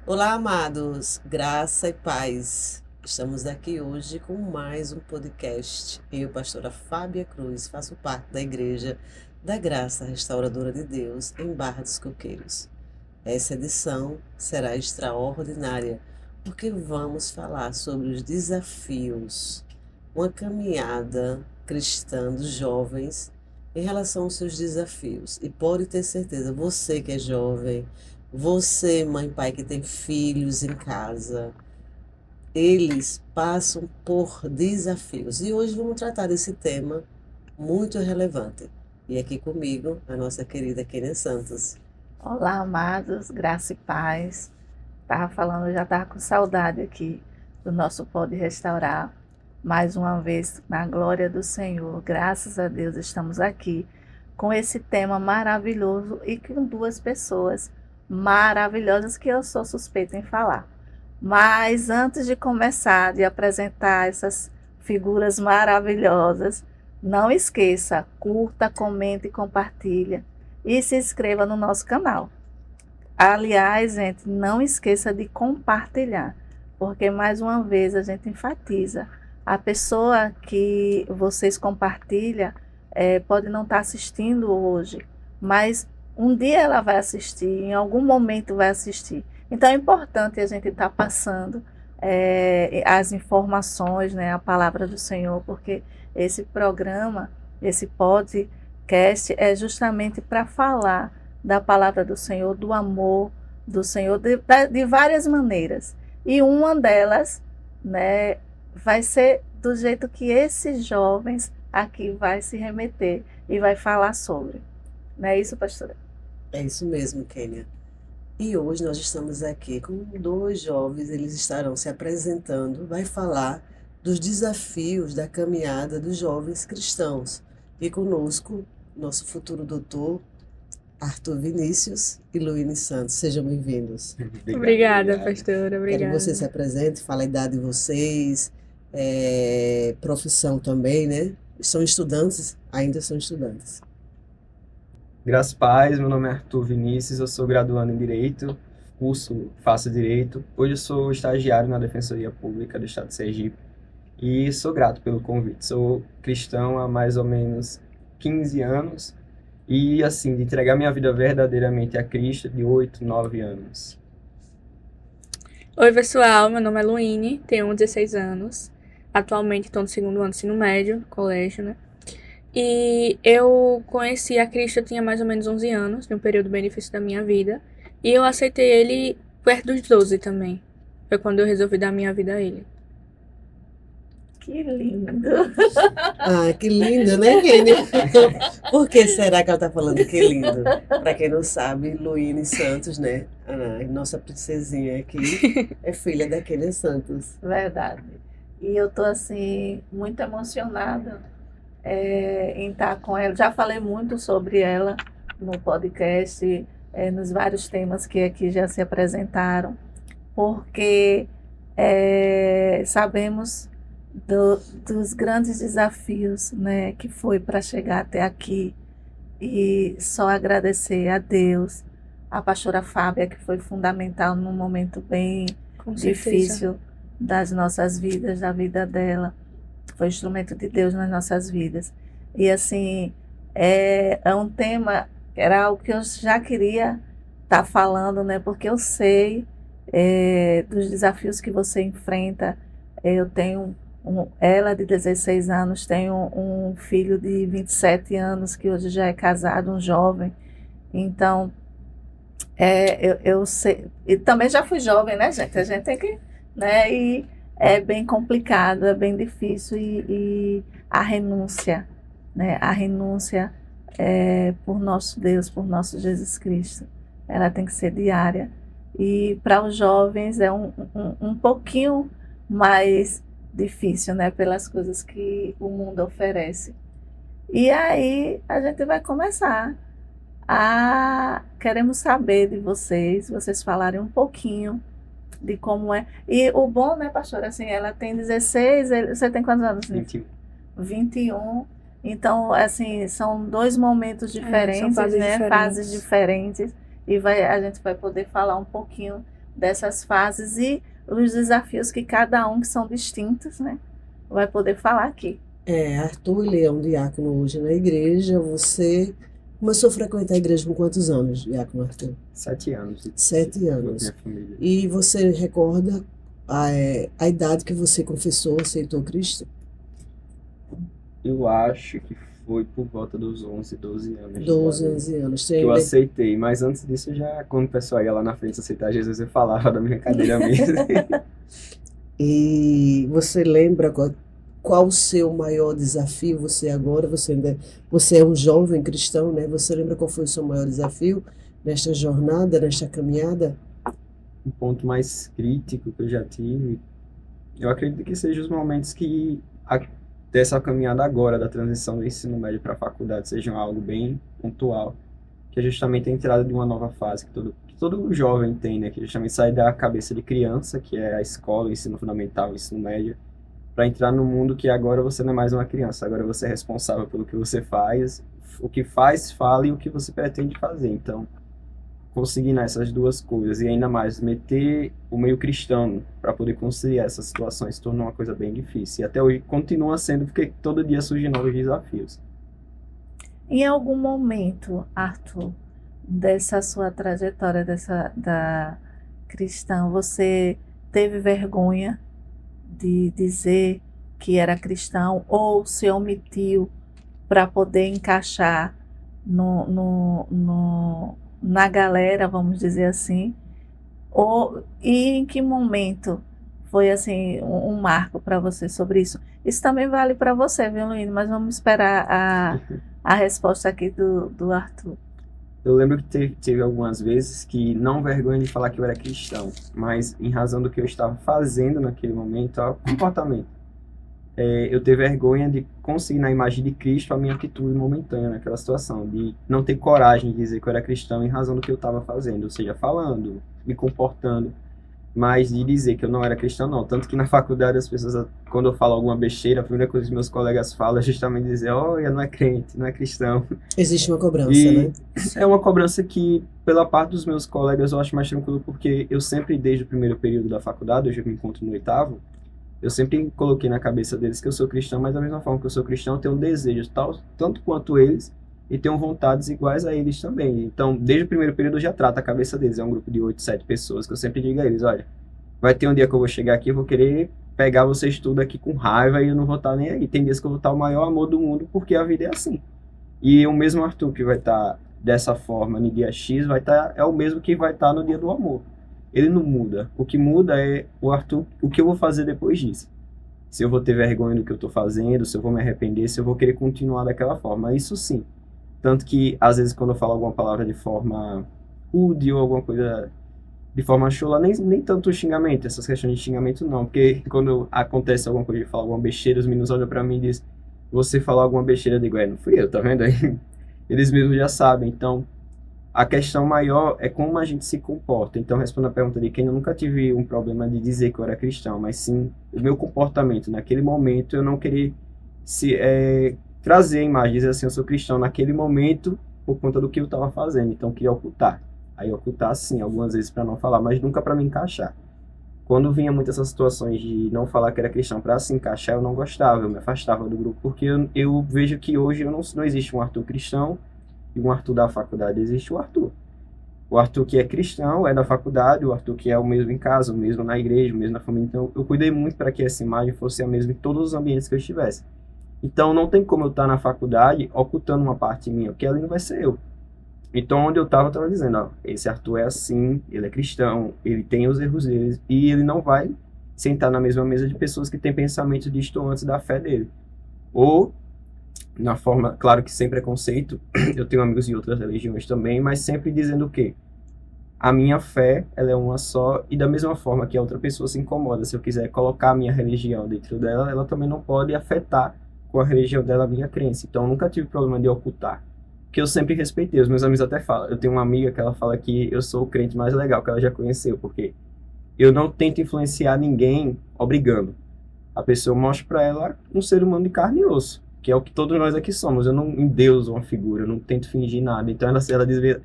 Olá, amados, graça e paz. Estamos aqui hoje com mais um podcast. Eu, pastora Fábia Cruz, faço parte da Igreja da Graça Restauradora de Deus em Barra dos Coqueiros. Essa edição será extraordinária, porque vamos falar sobre os desafios, uma caminhada cristã dos jovens em relação aos seus desafios. E pode ter certeza, você que é jovem, você, mãe e pai que tem filhos em casa, eles passam por desafios. E hoje vamos tratar desse tema muito relevante. E aqui comigo, a nossa querida Kênia Santos. Olá, amados, graça e paz. Estava falando, já estava com saudade aqui do nosso Pode Restaurar. Mais uma vez, na glória do Senhor, graças a Deus, estamos aqui com esse tema maravilhoso e com duas pessoas maravilhosas que eu sou suspeita em falar. Mas antes de começar, de apresentar essas figuras maravilhosas, não esqueça, curta, comente e compartilha e se inscreva no nosso canal. Aliás, gente, não esqueça de compartilhar, porque mais uma vez a gente enfatiza, a pessoa que vocês compartilham pode não estar assistindo hoje, mas um dia ela vai assistir, em algum momento vai assistir. Então é importante a gente estar passando as informações, né, a palavra do Senhor, porque esse programa, esse podcast é justamente para falar da palavra do Senhor, do amor do Senhor, de várias maneiras. E uma delas, né, vai ser do jeito que esses jovens aqui vai se remeter e vai falar sobre. Não é isso, pastora? É isso mesmo, Kênia. E hoje nós estamos aqui com dois jovens, eles estarão se apresentando, vai falar dos desafios da caminhada dos jovens cristãos. E conosco, nosso futuro doutor, Arthur Vinícius e Luíne Santos. Sejam bem-vindos. Obrigada, pastora. Quero que Obrigada. você se apresente, fale a idade de vocês, profissão também, né? São estudantes, ainda são estudantes. Graças a paz, meu nome é Arthur Vinícius, eu sou graduando em Direito, faço Direito. Hoje eu sou estagiário na Defensoria Pública do Estado de Sergipe e sou grato pelo convite. Sou cristão há mais ou menos 15 anos e, assim, de entregar minha vida verdadeiramente a Cristo de 8, 9 anos. Oi, pessoal. Meu nome é Luíne, tenho 16 anos. Atualmente estou no segundo ano do ensino médio, colégio, né? E eu conheci a Cristo, eu tinha mais ou menos 11 anos, num período bem difícil da minha vida. E eu aceitei ele perto dos 12 também. Foi quando eu resolvi dar minha vida a ele. Que lindo! Ah, que lindo, né, Kênia? Por que será que ela está falando que lindo? Para quem não sabe, Luíne Santos, né? A nossa princesinha aqui é filha da Kênia Santos. Verdade. E eu tô assim, muito emocionada em estar com ela. Já falei muito sobre ela no podcast, nos vários temas que aqui já se apresentaram, porque sabemos dos grandes desafios, né, que foi para chegar até aqui. E só agradecer a Deus, a pastora Fábia, que foi fundamental num momento bem Com certeza. difícil das nossas vidas, da vida dela. Foi instrumento de Deus nas nossas vidas. E assim, é um tema, era algo que eu já queria estar falando, né? Porque eu sei dos desafios que você enfrenta. Eu tenho ela de 16 anos, tenho um filho de 27 anos que hoje já é casado, um jovem. Então, eu sei. E também já fui jovem, né, gente? A gente tem que, né? E é bem complicado, é bem difícil. E a renúncia, né? A renúncia por nosso Deus, por nosso Jesus Cristo, ela tem que ser diária. E para os jovens é um pouquinho mais difícil, né? Pelas coisas que o mundo oferece. E aí a gente vai começar queremos saber de vocês falarem um pouquinho de como é. E o bom, né, pastor, assim, ela tem 16, você tem quantos anos? 21. 21. Então, assim, são dois momentos diferentes, são fases né? diferentes. Fases diferentes. E a gente vai poder falar um pouquinho dessas fases e os desafios que cada um, que são distintos, né, vai poder falar aqui. Arthur, ele é um diácono hoje na igreja. Você começou a frequentar a igreja com quantos anos, diácono Arthur? 7 anos. 7 anos. Minha família. E você recorda a idade que você confessou, aceitou Cristo? Eu acho que foi por volta dos 11, 12 anos. de 12, idade 11 anos. que eu aceitei, mas antes disso, quando o pessoal ia lá na frente aceitar Jesus, eu falava da minha cadeira mesmo. E você lembra qual o seu maior desafio? Você é um jovem cristão, né? Você lembra qual foi o seu maior desafio nesta jornada, nesta caminhada? Um ponto mais crítico que eu já tive, eu acredito que seja os momentos dessa caminhada agora, da transição do ensino médio para a faculdade, sejam algo bem pontual, que é justamente a entrada de uma nova fase que todo jovem tem, né? Que justamente sai da cabeça de criança, que é a escola, o ensino fundamental, o ensino médio, para entrar no mundo que agora você não é mais uma criança, agora você é responsável pelo que você faz, o que faz, fala e o que você pretende fazer. Então, conseguir essas duas coisas e ainda mais meter o meio cristão para poder conciliar essas situações se tornou uma coisa bem difícil. E até hoje continua sendo, porque todo dia surgem novos desafios. Em algum momento, Arthur, dessa sua trajetória da cristã, você teve vergonha de dizer que era cristão ou se omitiu para poder encaixar na galera, vamos dizer assim? E em que momento foi assim um marco para você sobre isso? Isso também vale para você, viu, Luíne? Mas vamos esperar a resposta aqui do Arthur. Eu lembro que teve algumas vezes que, não vergonha de falar que eu era cristão, mas em razão do que eu estava fazendo naquele momento, o comportamento. Eu ter vergonha de conseguir na imagem de Cristo a minha atitude momentânea naquela situação, de não ter coragem de dizer que eu era cristão em razão do que eu estava fazendo, ou seja, falando, me comportando, mas de dizer que eu não era cristão, não. Tanto que na faculdade as pessoas, quando eu falo alguma besteira, a primeira coisa que meus colegas falam é justamente dizer, olha, não é crente, não é cristão. Existe uma cobrança, E né? é uma cobrança que, pela parte dos meus colegas, eu acho mais tranquilo, porque eu sempre, desde o primeiro período da faculdade, hoje eu me encontro no 8º, eu sempre coloquei na cabeça deles que eu sou cristão, mas da mesma forma que eu sou cristão, eu tenho um desejo tanto quanto eles, e tenho vontades iguais a eles também. Então, desde o primeiro período eu já trato a cabeça deles. É um grupo de 8, 7 pessoas que eu sempre digo a eles, olha, vai ter um dia que eu vou chegar aqui, eu vou querer pegar vocês tudo aqui com raiva e eu não vou estar nem aí. Tem dias que eu vou estar o maior amor do mundo, porque a vida é assim. E o mesmo Arthur que vai estar dessa forma no dia X, é o mesmo que vai estar no dia do amor. Ele não muda. O que muda é o Arthur, o que eu vou fazer depois disso. Se eu vou ter vergonha do que eu estou fazendo, se eu vou me arrepender, se eu vou querer continuar daquela forma. Isso sim. Tanto que, às vezes, quando eu falo alguma palavra de forma rude ou alguma coisa de forma chula, nem tanto xingamento, essas questões de xingamento não. Porque quando acontece alguma coisa de falar alguma besteira, os meninos olham pra mim e dizem, você falar alguma besteira, eu digo, não fui eu, tá vendo aí? Eles mesmos já sabem. Então, a questão maior é como a gente se comporta. Então, respondendo a pergunta de quem, eu nunca tive um problema de dizer que eu era cristão, mas sim o meu comportamento. Naquele momento, eu não queria trazer a imagem, dizer assim, eu sou cristão naquele momento por conta do que eu estava fazendo. Então, eu queria ocultar. Aí, ocultar, sim, algumas vezes para não falar, mas nunca para me encaixar. Quando vinha muitas essas situações de não falar que era cristão para se encaixar, eu não gostava, eu me afastava do grupo, porque eu vejo que hoje não existe um Arthur cristão e um Arthur da faculdade, existe o Arthur. O Arthur que é cristão é da faculdade, o Arthur que é o mesmo em casa, o mesmo na igreja, o mesmo na família. Então, eu cuidei muito para que essa imagem fosse a mesma em todos os ambientes que eu estivesse. Então, não tem como eu estar na faculdade ocultando uma parte minha, porque ali não vai ser eu. Então, onde eu estava dizendo, ó, esse Arthur é assim, ele é cristão, ele tem os erros dele, e ele não vai sentar na mesma mesa de pessoas que têm pensamentos distantes da fé dele. Ou, na forma, claro que sem preconceito, eu tenho amigos de outras religiões também, mas sempre dizendo o quê? A minha fé, ela é uma só, e da mesma forma que a outra pessoa se incomoda, se eu quiser colocar a minha religião dentro dela, ela também não pode afetar com a religião dela a minha crença. Então, eu nunca tive problema de ocultar, que eu sempre respeitei. Os meus amigos até falam, eu tenho uma amiga que ela fala que eu sou o crente mais legal que ela já conheceu, porque eu não tento influenciar ninguém obrigando. A pessoa mostra para ela um ser humano de carne e osso, que é o que todos nós aqui somos. Eu não endeuso uma figura, eu não tento fingir nada. Então ela diz,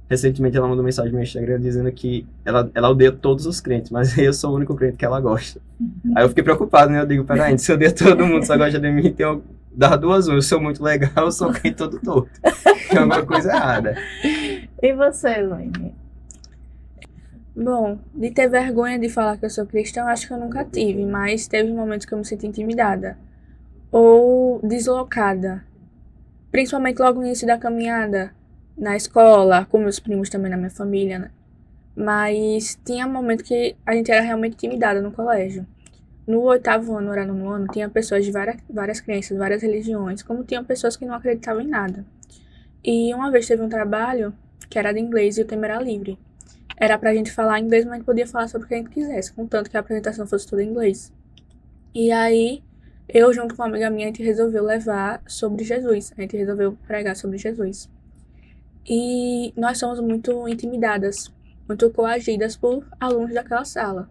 Recentemente ela mandou mensagem no meu Instagram dizendo que ela odeia todos os crentes, mas eu sou o único crente que ela gosta. Aí eu fiquei preocupado, né? Eu digo, peraí, se eu odeio todo mundo, só gosta de mim, então dá duas eu sou muito legal, eu sou crente todo torto. Tem alguma coisa errada. E você, Luíne? Bom, de ter vergonha de falar que eu sou cristã, acho que eu nunca tive, mas teve momentos que eu me senti intimidada ou deslocada, principalmente logo no início da caminhada, na escola, com meus primos também na minha família, né? Mas tinha momento que a gente era realmente intimidada no colégio. No 8º ano, era no ano, tinha pessoas de várias crenças, várias religiões, como tinham pessoas que não acreditavam em nada. E uma vez teve um trabalho que era de inglês e o tema era livre. Era pra gente falar inglês, mas a gente podia falar sobre o que a gente quisesse, contanto que a apresentação fosse toda em inglês. E aí, eu junto com uma amiga minha, a gente resolveu levar sobre Jesus. A gente resolveu pregar sobre Jesus. E nós somos muito intimidadas, muito coagidas por alunos daquela sala.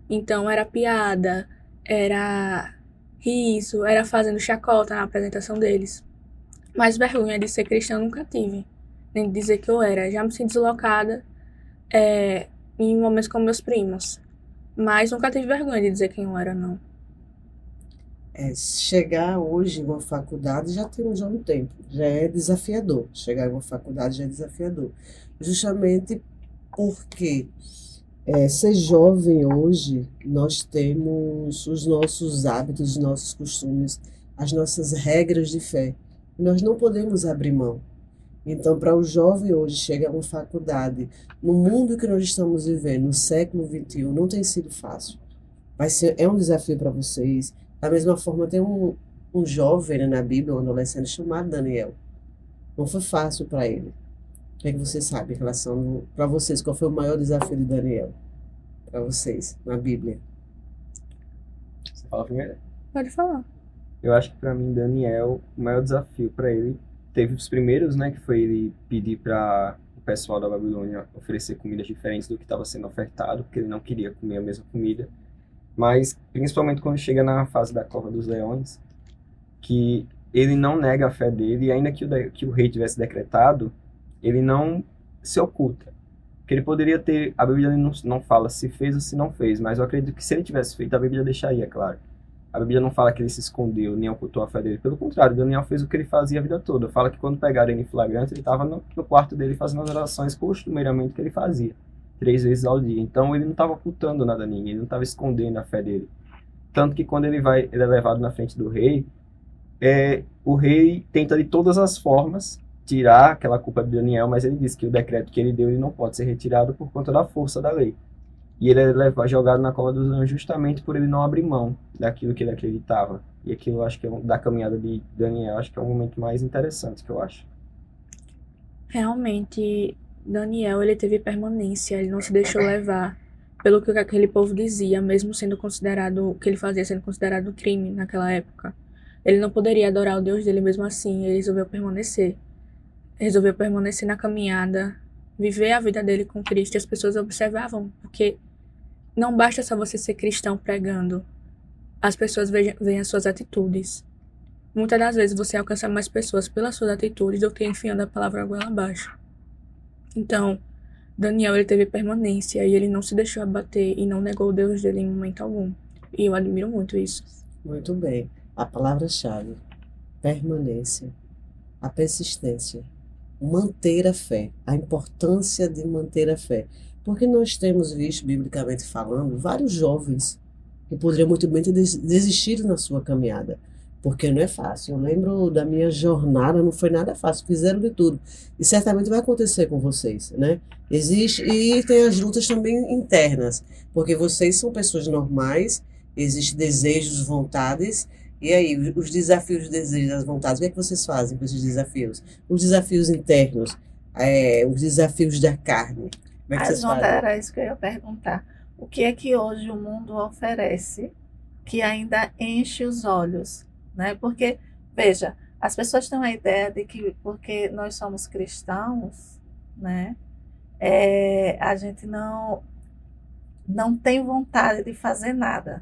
Então, era piada, era riso, era fazendo chacota na apresentação deles. Mas vergonha de ser cristã eu nunca tive, nem de dizer que eu era. Já me sinto deslocada em momentos com meus primos. Mas nunca tive vergonha de dizer quem eu era, não. Chegar hoje em uma faculdade já temos já um tempo, já é desafiador. Chegar em uma faculdade já é desafiador. Justamente porque ser jovem hoje, nós temos os nossos hábitos, os nossos costumes, as nossas regras de fé. Nós não podemos abrir mão. Então, para o jovem hoje chegar a uma faculdade, no mundo que nós estamos vivendo, no século XXI, não tem sido fácil. É um desafio para vocês. Da mesma forma, tem um jovem, né, na Bíblia, um adolescente chamado Daniel. Não foi fácil para ele. O que é que você sabe em relação, para vocês, qual foi o maior desafio de Daniel? Para vocês, na Bíblia. Você fala primeiro? Pode falar. Eu acho que para mim, Daniel, o maior desafio para ele, teve os primeiros, né, que foi ele pedir para o pessoal da Babilônia oferecer comidas diferentes do que estava sendo ofertado, porque ele não queria comer a mesma comida. Mas, principalmente quando chega na fase da cova dos leões, que ele não nega a fé dele, e ainda que o rei tivesse decretado, ele não se oculta. Porque ele poderia ter, a Bíblia não fala se fez ou se não fez, mas eu acredito que se ele tivesse feito, a Bíblia deixaria, claro. A Bíblia não fala que ele se escondeu, nem ocultou a fé dele. Pelo contrário, Daniel fez o que ele fazia a vida toda. Fala que quando pegaram ele em flagrante, ele estava no quarto dele fazendo as orações costumeiramente que ele fazia, 3 vezes ao dia. Então ele não estava ocultando nada a ninguém, ele não estava escondendo a fé dele. Tanto que quando ele é levado na frente do rei, o rei tenta de todas as formas tirar aquela culpa de Daniel, mas ele diz que o decreto que ele deu ele não pode ser retirado por conta da força da lei. E ele é jogado na cova dos leões justamente por ele não abrir mão daquilo que ele acreditava. E aquilo, eu acho que da caminhada de Daniel, acho que é o momento mais interessante que eu acho. Realmente, Daniel, ele teve permanência, ele não se deixou levar pelo que aquele povo dizia, mesmo sendo considerado, o que ele fazia sendo considerado crime naquela época. Ele não poderia adorar o Deus dele mesmo assim, ele resolveu permanecer. Resolveu permanecer na caminhada, viver a vida dele com Cristo, e as pessoas observavam, porque não basta só você ser cristão pregando, as pessoas veem as suas atitudes. Muitas das vezes você alcança mais pessoas pelas suas atitudes do que enfiando a palavra goela abaixo. Então, Daniel, ele teve permanência e ele não se deixou abater e não negou o Deus dele em momento algum. E eu admiro muito isso. Muito bem. A palavra-chave, permanência, a persistência, manter a fé, a importância de manter a fé. Porque nós temos visto, biblicamente falando, vários jovens que poderiam muito bem ter desistido na sua caminhada. Porque não é fácil. Eu lembro da minha jornada, não foi nada fácil, fizeram de tudo. E certamente vai acontecer com vocês, né? E tem as lutas também internas, porque vocês são pessoas normais, existem desejos, vontades, e aí, os desafios, os desejos, as vontades, o que é que vocês fazem com esses desafios? Os desafios internos, os desafios da carne, como é que vocês fazem? Era isso que eu ia perguntar. O que é que hoje o mundo oferece que ainda enche os olhos, né? Porque, veja, as pessoas têm a ideia de que porque nós somos cristãos, né, a gente não tem vontade de fazer nada,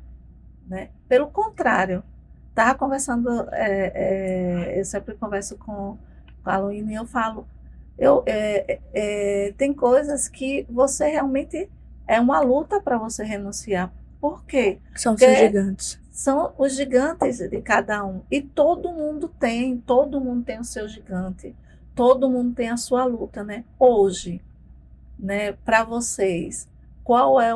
né? Pelo contrário, estava conversando, eu sempre converso com a Luíne e eu falo, Tem coisas que você realmente é uma luta para você renunciar. Por quê? São Porque seus gigantes. são os gigantes de cada um. E todo mundo tem o seu gigante. Todo mundo tem a sua luta, né? Hoje, né, para vocês, qual é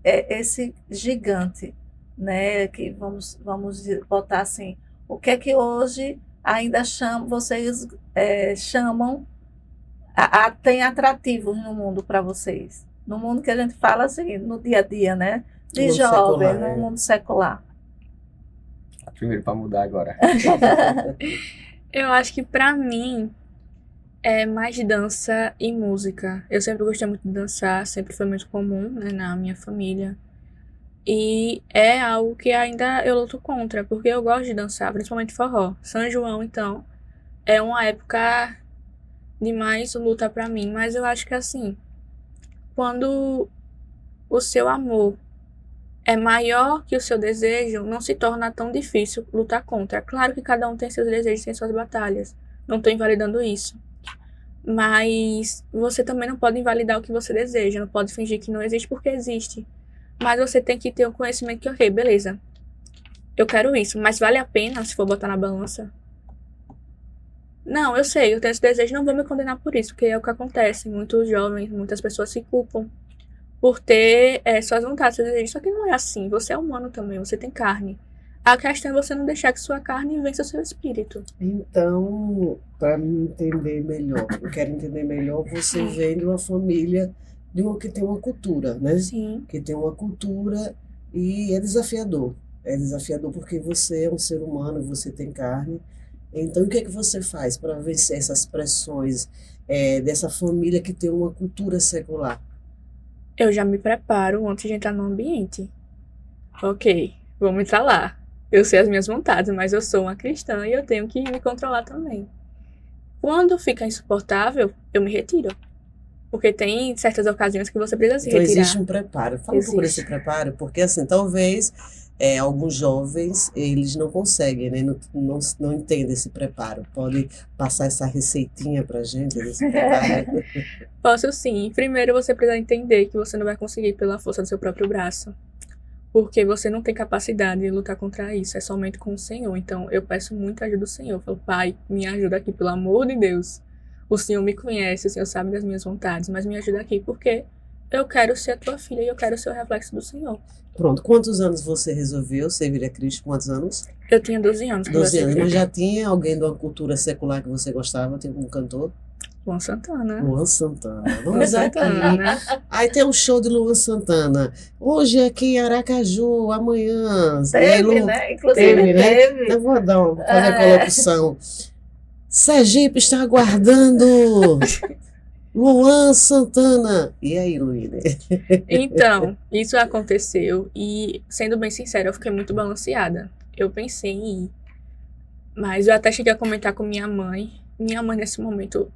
esse gigante, né? Que vamos botar assim, o que é que hoje ainda vocês chamam tem atrativos no mundo para vocês? No mundo que a gente fala assim, no dia a dia, né? De mundo jovem, secular, no mundo secular. Primeiro para mudar agora. Eu acho que pra mim é mais dança e música. Eu sempre gostei muito de dançar, sempre foi muito comum, né, na minha família. E é algo que ainda eu luto contra, porque eu gosto de dançar, principalmente forró. São João, então, é uma época de mais luta pra mim, mas eu acho que assim, quando o seu amor é maior que o seu desejo, não se torna tão difícil lutar contra. Claro que cada um tem seus desejos, tem suas batalhas. Não estou invalidando isso. Mas você também não pode invalidar o que você deseja, não pode fingir que não existe porque existe. Mas você tem que ter o conhecimento que, ok, beleza, eu quero isso, mas vale a pena se for botar na balança? Não, eu sei, eu tenho esse desejo, não vou me condenar por isso, porque é o que acontece. Muitos jovens, muitas pessoas se culpam por ter suas vontades, seus desejos. Só que não é assim, você é humano também, você tem carne. A questão é você não deixar que sua carne vença o seu espírito. Então, para me entender melhor, eu quero entender melhor, você vem de uma família que tem uma cultura, né? Sim. Que tem uma cultura e é desafiador. É desafiador porque você é um ser humano, você tem carne. Então, o que é que você faz para vencer essas pressões dessa família que tem uma cultura secular? Eu já me preparo antes de entrar no ambiente. Ok, vamos entrar lá. Eu sei as minhas vontades, mas eu sou uma cristã e eu tenho que me controlar também. Quando fica insuportável, eu me retiro. Porque tem certas ocasiões que você precisa se Então, retirar. existe um preparo. Fala um pouco desse preparo, porque assim, talvez alguns jovens, eles não conseguem, né? Não entendem esse preparo. Pode passar essa receitinha pra gente desse preparo? Posso sim. Primeiro você precisa entender que você não vai conseguir pela força do seu próprio braço. Porque você não tem capacidade de lutar contra isso. É somente com o Senhor. Então eu peço muita ajuda do Senhor. Eu falo, Pai, me ajuda aqui, pelo amor de Deus. O Senhor me conhece, o Senhor sabe das minhas vontades, mas me ajuda aqui porque eu quero ser a tua filha e eu quero ser o reflexo do Senhor. Pronto, quantos anos você resolveu servir a Cristo? Quantos anos? Eu tinha 12 anos. 12 anos, mas já tinha alguém de uma cultura secular que você gostava? Tinha um cantor? Luan Santana. Luan Santana. Luan Vamos aqui. Santana. Aí tem um show de Luan Santana. Hoje aqui em Aracaju, amanhã. Teve, né? Inclusive teve. Eu vou fazer a colocação. Sergipe está aguardando Luan Santana. E aí, Luíne? Então, isso aconteceu e, sendo bem sincera, eu fiquei muito balanceada. Eu pensei em ir, mas eu até cheguei a comentar com minha mãe. Minha mãe, nesse momento,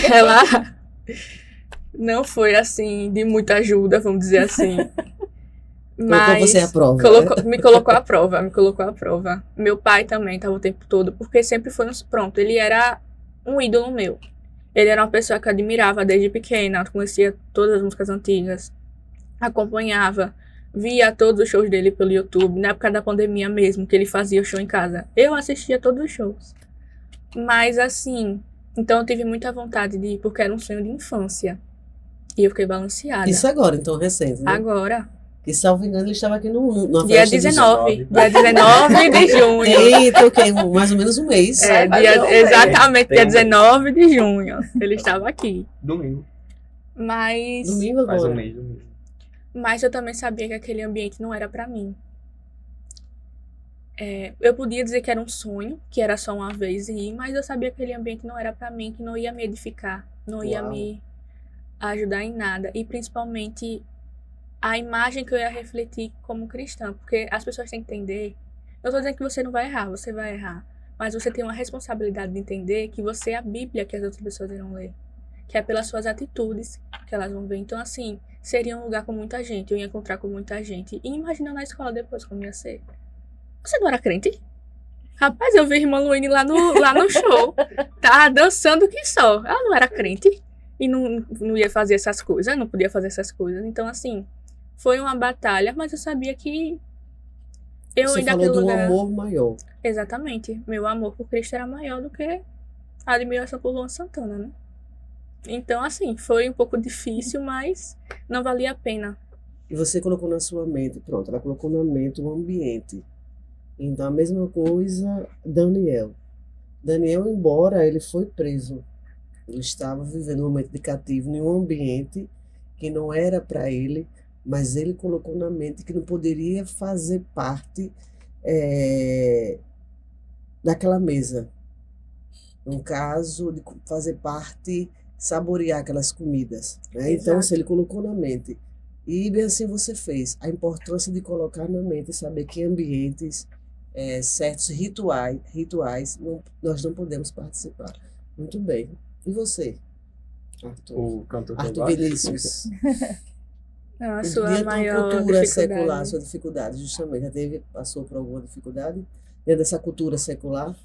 ela não foi, assim, de muita ajuda, vamos dizer assim. Colocou você à prova. Me colocou à prova. Meu pai também estava o tempo todo, porque sempre foi pronto, ele era um ídolo meu. Ele era uma pessoa que eu admirava desde pequena, conhecia todas as músicas antigas, acompanhava, via todos os shows dele pelo YouTube, na época da pandemia mesmo, que ele fazia o show em casa. Eu assistia todos os shows. Mas assim, então eu tive muita vontade de ir, porque era um sonho de infância. E eu fiquei balanceada. Isso agora, então, recente, né? Agora. Que, salvo engano, ele estava aqui numa Dia festa 19. Dia 19 de junho. Eita, ok, mais ou menos um mês. Exatamente, dia 19 de junho. Ele estava aqui. Domingo. Mas... Domingo agora. Mais um mês, domingo. Mas eu também sabia que aquele ambiente não era pra mim. Eu podia dizer que era um sonho, que era só uma vez ir, mas eu sabia que aquele ambiente não era pra mim, que não ia me edificar, não ia me ajudar em nada. E principalmente a imagem que eu ia refletir como cristã, porque as pessoas têm que entender. Eu tô dizendo que você não vai errar, você vai errar. Mas você tem uma responsabilidade de entender que você é a Bíblia que as outras pessoas irão ler. Que é pelas suas atitudes que elas vão ver. Então, assim, seria um lugar com muita gente, eu ia encontrar com muita gente. E imaginando na escola depois como ia ser. Você não era crente? Rapaz, eu vi a irmã Luíne lá no show. Tá dançando que só. Ela não era crente. E não ia fazer essas coisas. Não podia fazer essas coisas. Então, assim, foi uma batalha. Mas eu sabia que eu Você ia falou daquele de um lugar. amor maior. Exatamente. Meu amor por Cristo era maior do que a admiração por Luan Santana, né? Então, assim, foi um pouco difícil, mas não valia a pena. E você colocou na sua mente, pronto, ela colocou na mente o ambiente. Então, a mesma coisa, Daniel. Daniel, embora ele foi preso, ele estava vivendo um momento de cativo em um ambiente que não era para ele, mas ele colocou na mente que não poderia fazer parte daquela mesa. No caso de fazer parte, saborear aquelas comidas, né? Então, Exato. se ele colocou na mente, e bem assim você fez, a importância de colocar na mente, saber que ambientes, certos rituais nós não podemos participar. Muito bem. E você, Arthur? O cantor que eu Arthur gosto. Vinícius. A sua Diante da maior cultura secular, dificuldade. sua dificuldade, justamente, passou por alguma dificuldade dentro dessa cultura secular?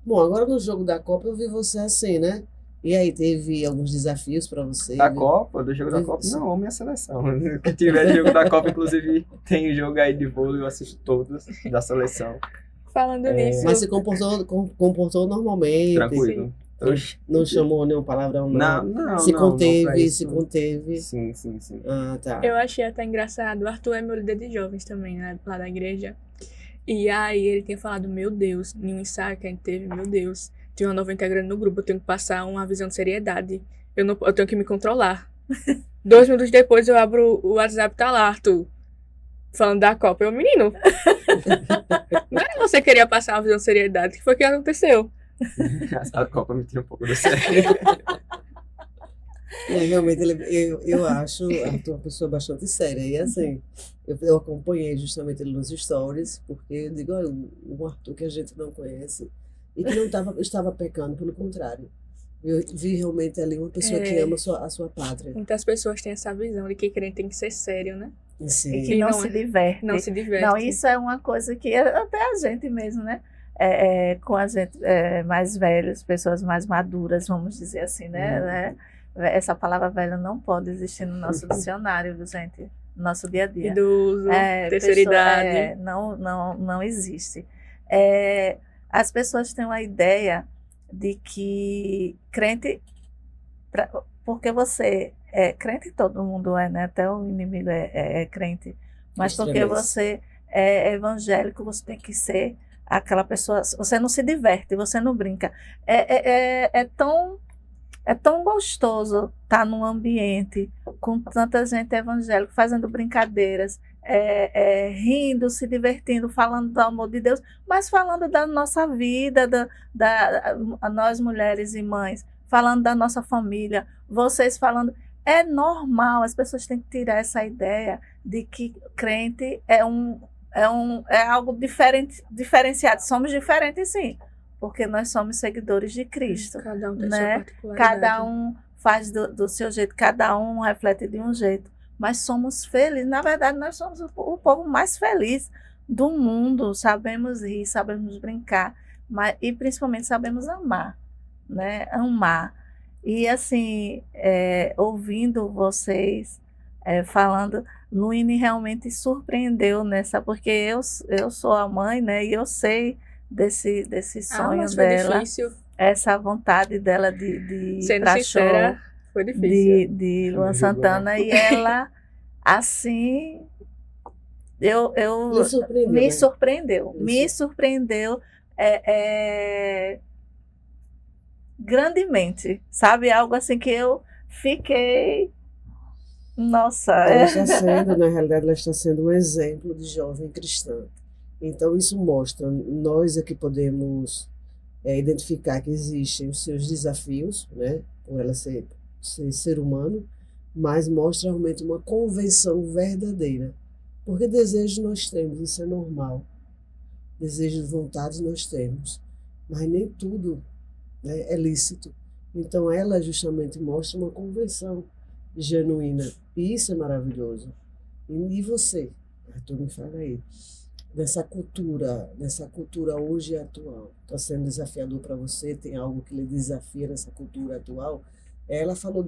Bom, agora no jogo da Copa eu vi você assim, né? E aí, teve alguns desafios para você? Da Copa, do jogo da Copa? Não, minha seleção. Que tiver jogo da Copa, inclusive, tem jogo aí de vôlei, eu assisto todos da seleção. Falando nisso, Mas se comportou normalmente? Tranquilo. Não chamou nenhum palavrão, Não, não? não, Se não, conteve, não foi isso. se conteve. Sim. Ah, tá. eu achei até engraçado. O Arthur é meu líder de jovens também, né, lá da igreja. E aí ele tinha falado, meu Deus, em um ensaio que a gente teve, meu Deus, tinha uma nova integrante no grupo, eu tenho que passar uma visão de seriedade. Eu tenho que me controlar. 2 minutos depois eu abro o WhatsApp, tá lá, Arthur, falando da Copa. Eu, menino, não era você queria passar uma visão de seriedade, o que foi que aconteceu? A Copa me tira um pouco do sério. Realmente, eu acho Arthur uma pessoa bastante séria. E assim, eu acompanhei justamente ele nos stories, porque eu digo, olha, um Arthur que a gente não conhece e que não estava pecando, pelo contrário. Eu vi realmente ali uma pessoa que ama a sua pátria. Muitas pessoas têm essa visão de que crente tem que ser sério, né? E Sim. que não não se é. diverte. Não se diverte. Não, isso é uma coisa que até a gente mesmo, né? Com a gente mais velhos, pessoas mais maduras, vamos dizer assim, né? Essa palavra velha não pode existir no nosso dicionário, viu, gente? No nosso dia a dia. Idoso, terceira idade. Não existe. As pessoas têm uma ideia de que crente, porque você é crente, todo mundo é, né? Até o inimigo é crente, mas porque você é evangélico, você tem que ser aquela pessoa, você não se diverte, você não brinca. É tão gostoso estar num ambiente com tanta gente evangélica, fazendo brincadeiras, rindo, se divertindo, falando do amor de Deus, mas falando da nossa vida, nós mulheres e mães, falando da nossa família, vocês falando. É normal, as pessoas têm que tirar essa ideia de que crente é algo diferenciado. Somos diferentes, sim, porque nós somos seguidores de Cristo. Cada um tem né? sua particularidade. Cada um faz do seu jeito, cada um reflete de um jeito. Mas somos felizes. Na verdade, nós somos o povo mais feliz do mundo. Sabemos rir, sabemos brincar, e principalmente sabemos amar, né? Amar. E assim, ouvindo vocês falando, Luíne realmente surpreendeu nessa, porque eu sou a mãe, né? E eu sei desse sonho mas foi dela, difícil. essa vontade dela de Sendo pra sincera, show foi difícil. de Luan Santana, e ela, assim, me surpreendeu, me surpreendeu grandemente, sabe? Algo assim que eu fiquei, nossa. Ela está sendo, na realidade, ela está sendo um exemplo de jovem cristã. Então, isso mostra, nós é que podemos identificar que existem os seus desafios, né? Por ela ser humano, mas mostra realmente uma convenção verdadeira. Porque desejos nós temos, isso é normal. Desejos, vontades nós temos, mas nem tudo, né, é lícito. Então ela justamente mostra uma convenção genuína, e isso é maravilhoso. E você, Arthur, me fala aí. nessa cultura hoje atual? Está sendo desafiador para você? Tem algo que lhe desafia nessa cultura atual? Ela falou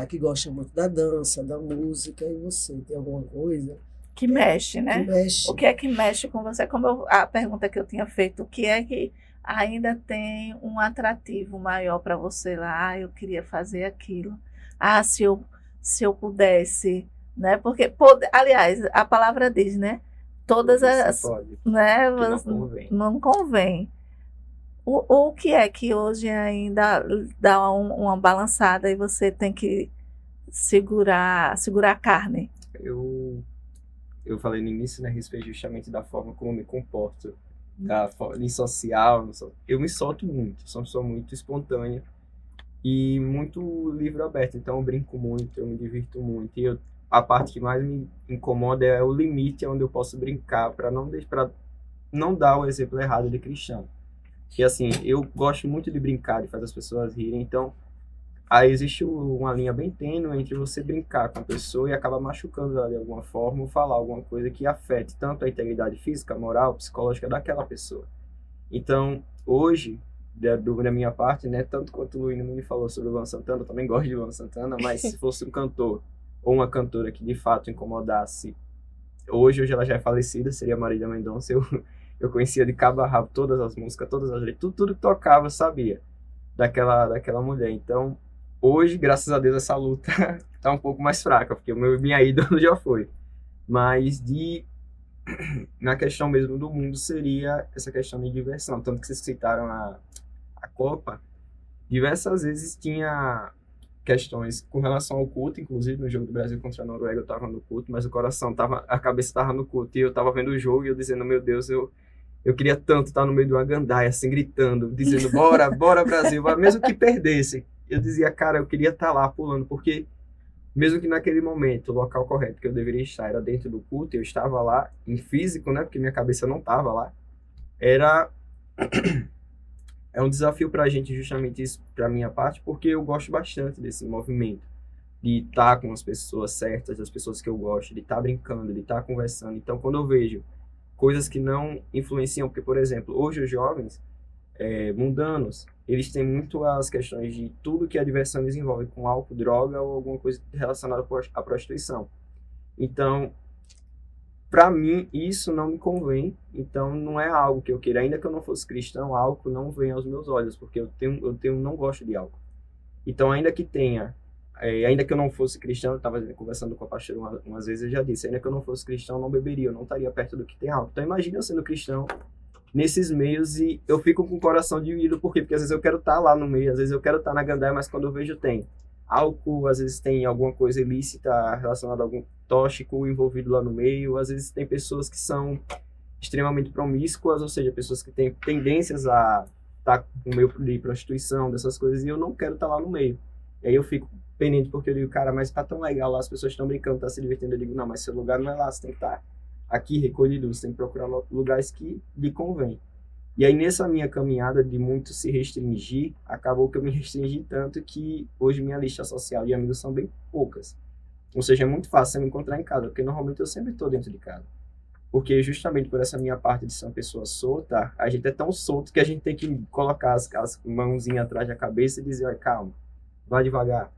que gosta muito da dança, da música, e você tem alguma coisa Que mexe, que né? O mexe? que é que mexe com você? A pergunta que eu tinha feito, o que é que ainda tem um atrativo maior para você lá? Ah, eu queria fazer aquilo. Ah, se eu pudesse, né? Porque, aliás, a palavra diz, né? Todas Você as, pode, né? que não convém. Não convém. O que é que hoje ainda dá uma balançada e você tem que segurar a carne? Eu falei no início, né, a respeito justamente da forma como eu me comporto, da forma em social, eu me solto muito, sou uma pessoa muito espontânea e muito livre aberto, então eu brinco muito, eu me divirto muito, a parte que mais me incomoda é o limite onde eu posso brincar para não dar o exemplo errado de cristão. Que assim, eu gosto muito de brincar, de fazer as pessoas rirem, então aí existe uma linha bem tênue entre você brincar com a pessoa e acabar machucando ela de alguma forma ou falar alguma coisa que afete tanto a integridade física, moral, psicológica daquela pessoa. Então, hoje, da minha parte, né, tanto quanto o Luíno me falou sobre o Luan Santana, eu também gosto de Luan Santana, mas se fosse um cantor ou uma cantora que de fato incomodasse, hoje ela já é falecida, seria Marília Mendonça, eu conhecia de cabo a rabo todas as músicas, todas as letras, tudo que tocava eu sabia daquela mulher. Então, hoje, graças a Deus, essa luta tá um pouco mais fraca, porque minha ídolo já foi. Mas na questão mesmo do mundo seria essa questão de diversão. Tanto que vocês citaram a Copa, diversas vezes tinha questões com relação ao culto, inclusive no jogo do Brasil contra a Noruega eu estava no culto, mas a cabeça estava no culto e eu estava vendo o jogo e eu dizendo, meu Deus, eu queria tanto estar no meio de uma gandaia, assim, gritando, dizendo, bora, bora Brasil, mesmo que perdesse. Eu dizia, cara, eu queria estar lá pulando, porque mesmo que naquele momento, o local correto que eu deveria estar era dentro do culto, eu estava lá, em físico, né, porque minha cabeça não estava lá, é um desafio para a gente justamente isso, para minha parte, porque eu gosto bastante desse movimento, de estar com as pessoas certas, as pessoas que eu gosto, de estar brincando, de estar conversando. Então, quando eu vejo coisas que não influenciam, porque, por exemplo, hoje os jovens mundanos, eles têm muito as questões de tudo que a diversão eles envolve com álcool, droga ou alguma coisa relacionada à prostituição. Então, para mim, isso não me convém, então não é algo que eu queira. Ainda que eu não fosse cristão, álcool não vem aos meus olhos, porque não gosto de álcool. Então, ainda que eu não fosse cristão, eu estava conversando com a pastora umas vezes, eu já disse, ainda que eu não fosse cristão, eu não beberia, eu não estaria perto do que tem álcool. Então, imagina eu sendo cristão nesses meios e eu fico com o coração dividido, por quê? Porque às vezes eu quero estar lá no meio, às vezes eu quero estar na gandaia, mas quando eu vejo tem álcool, às vezes tem alguma coisa ilícita relacionada a algum tóxico envolvido lá no meio, às vezes tem pessoas que são extremamente promíscuas, ou seja, pessoas que têm tendências a estar no meio de prostituição, dessas coisas, e eu não quero estar lá no meio. E aí eu fico pendente, porque eu digo, cara, mas tá tão legal lá, as pessoas estão brincando, estão se divertindo, eu digo, não, mas seu lugar não é lá, você tem que estar aqui recolhido, você tem que procurar lugares que lhe convém. E aí, nessa minha caminhada de muito se restringir, acabou que eu me restringi tanto que hoje minha lista social de amigos são bem poucas. Ou seja, é muito fácil eu me encontrar em casa, porque normalmente eu sempre estou dentro de casa. Porque justamente por essa minha parte de ser uma pessoa solta, a gente é tão solto que a gente tem que colocar as mãozinhas atrás da cabeça e dizer, olha, calma, vai devagar.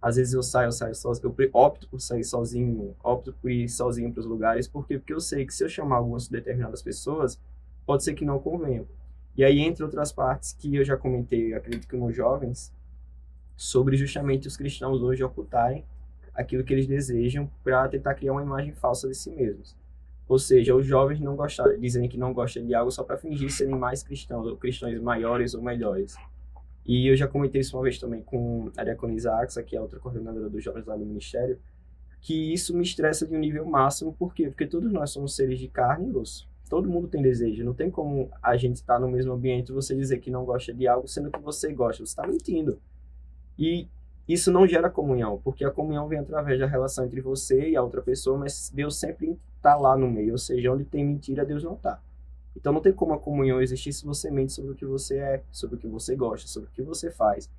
Às vezes eu saio sozinho, eu opto por sair sozinho, opto por ir sozinho para os lugares, porque eu sei que se eu chamar algumas determinadas pessoas, pode ser que não convenham. E aí, entre outras partes que eu já comentei, acredito que nos jovens, sobre justamente os cristãos hoje ocultarem aquilo que eles desejam para tentar criar uma imagem falsa de si mesmos. Ou seja, os jovens não gostam, dizem que não gostam de algo só para fingir serem mais cristãos, ou cristãos maiores ou melhores. E eu já comentei isso uma vez também com a Diaconisa Axa, que é outra coordenadora dos jovens lá no ministério, que isso me estressa de um nível máximo. Por quê? Porque todos nós somos seres de carne e osso. Todo mundo tem desejo. Não tem como a gente estar no mesmo ambiente e você dizer que não gosta de algo, sendo que você gosta. Você está mentindo. E isso não gera comunhão, porque a comunhão vem através da relação entre você e a outra pessoa, mas Deus sempre está lá no meio. Ou seja, onde tem mentira, Deus não está. Então não tem como a comunhão existir se você mente sobre o que você é, sobre o que você gosta, sobre o que você faz.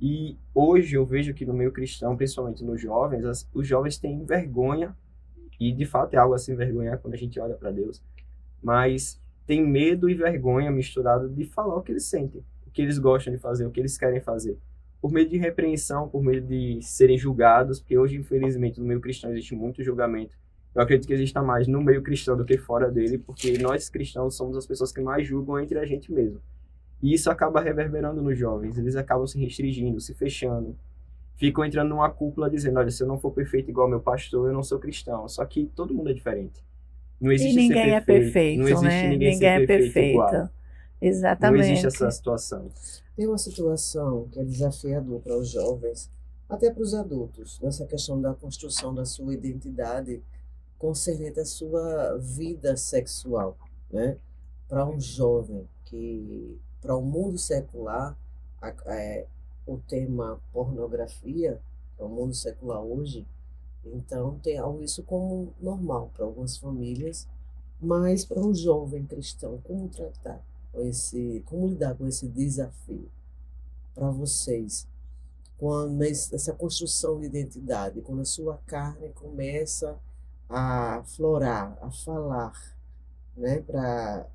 E hoje eu vejo que no meio cristão, principalmente nos jovens, os jovens têm vergonha, e de fato é algo a se envergonhar quando a gente olha para Deus, mas tem medo e vergonha misturado de falar o que eles sentem, o que eles gostam de fazer, o que eles querem fazer. Por medo de repreensão, por medo de serem julgados, porque hoje, infelizmente, no meio cristão existe muito julgamento. Eu acredito que exista mais no meio cristão do que fora dele, porque nós cristãos somos as pessoas que mais julgam entre a gente mesmo. E isso acaba reverberando nos jovens, eles acabam se restringindo, se fechando, ficam entrando numa cúpula dizendo, olha, se eu não for perfeito igual meu pastor, eu não sou cristão. Só que todo mundo é diferente. Não E existe ninguém ser é perfeito, perfeito, não existe né? ninguém Ninguém ser é perfeito igual. perfeito. Não Exatamente. existe essa situação. Tem uma situação que é desafiador para os jovens, até para os adultos, nessa questão da construção da sua identidade concernente à sua vida sexual, né? Para um jovem que, para o mundo secular, o tema pornografia, para o mundo secular hoje, então tem algo isso como normal para algumas famílias, mas para um jovem cristão, como tratar como lidar com esse desafio para vocês? Quando essa construção de identidade, quando a sua carne começa a florar, a falar, né, para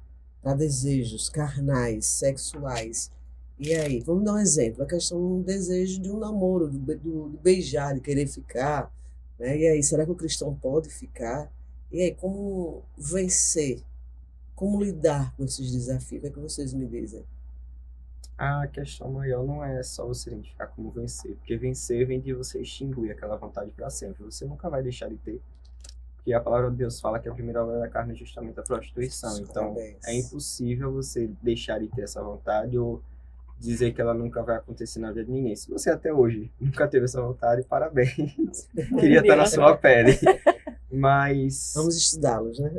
desejos carnais, sexuais. E aí, vamos dar um exemplo, a questão do desejo de um namoro, do beijar, de querer ficar, né? E aí, será que o cristão pode ficar? E aí, como vencer? Como lidar com esses desafios? O que é que vocês me dizem? A questão maior não é só você identificar como vencer, porque vencer vem de você extinguir aquela vontade para sempre. Você nunca vai deixar de ter. Porque a palavra de Deus fala que a primeira obra da carne é justamente a prostituição. Então, Parabéns. é impossível você deixar de ter essa vontade ou dizer que ela nunca vai acontecer na vida de ninguém. Se você até hoje nunca teve essa vontade, parabéns. Queria estar na sua pele. Mas... Vamos estudá-los, né?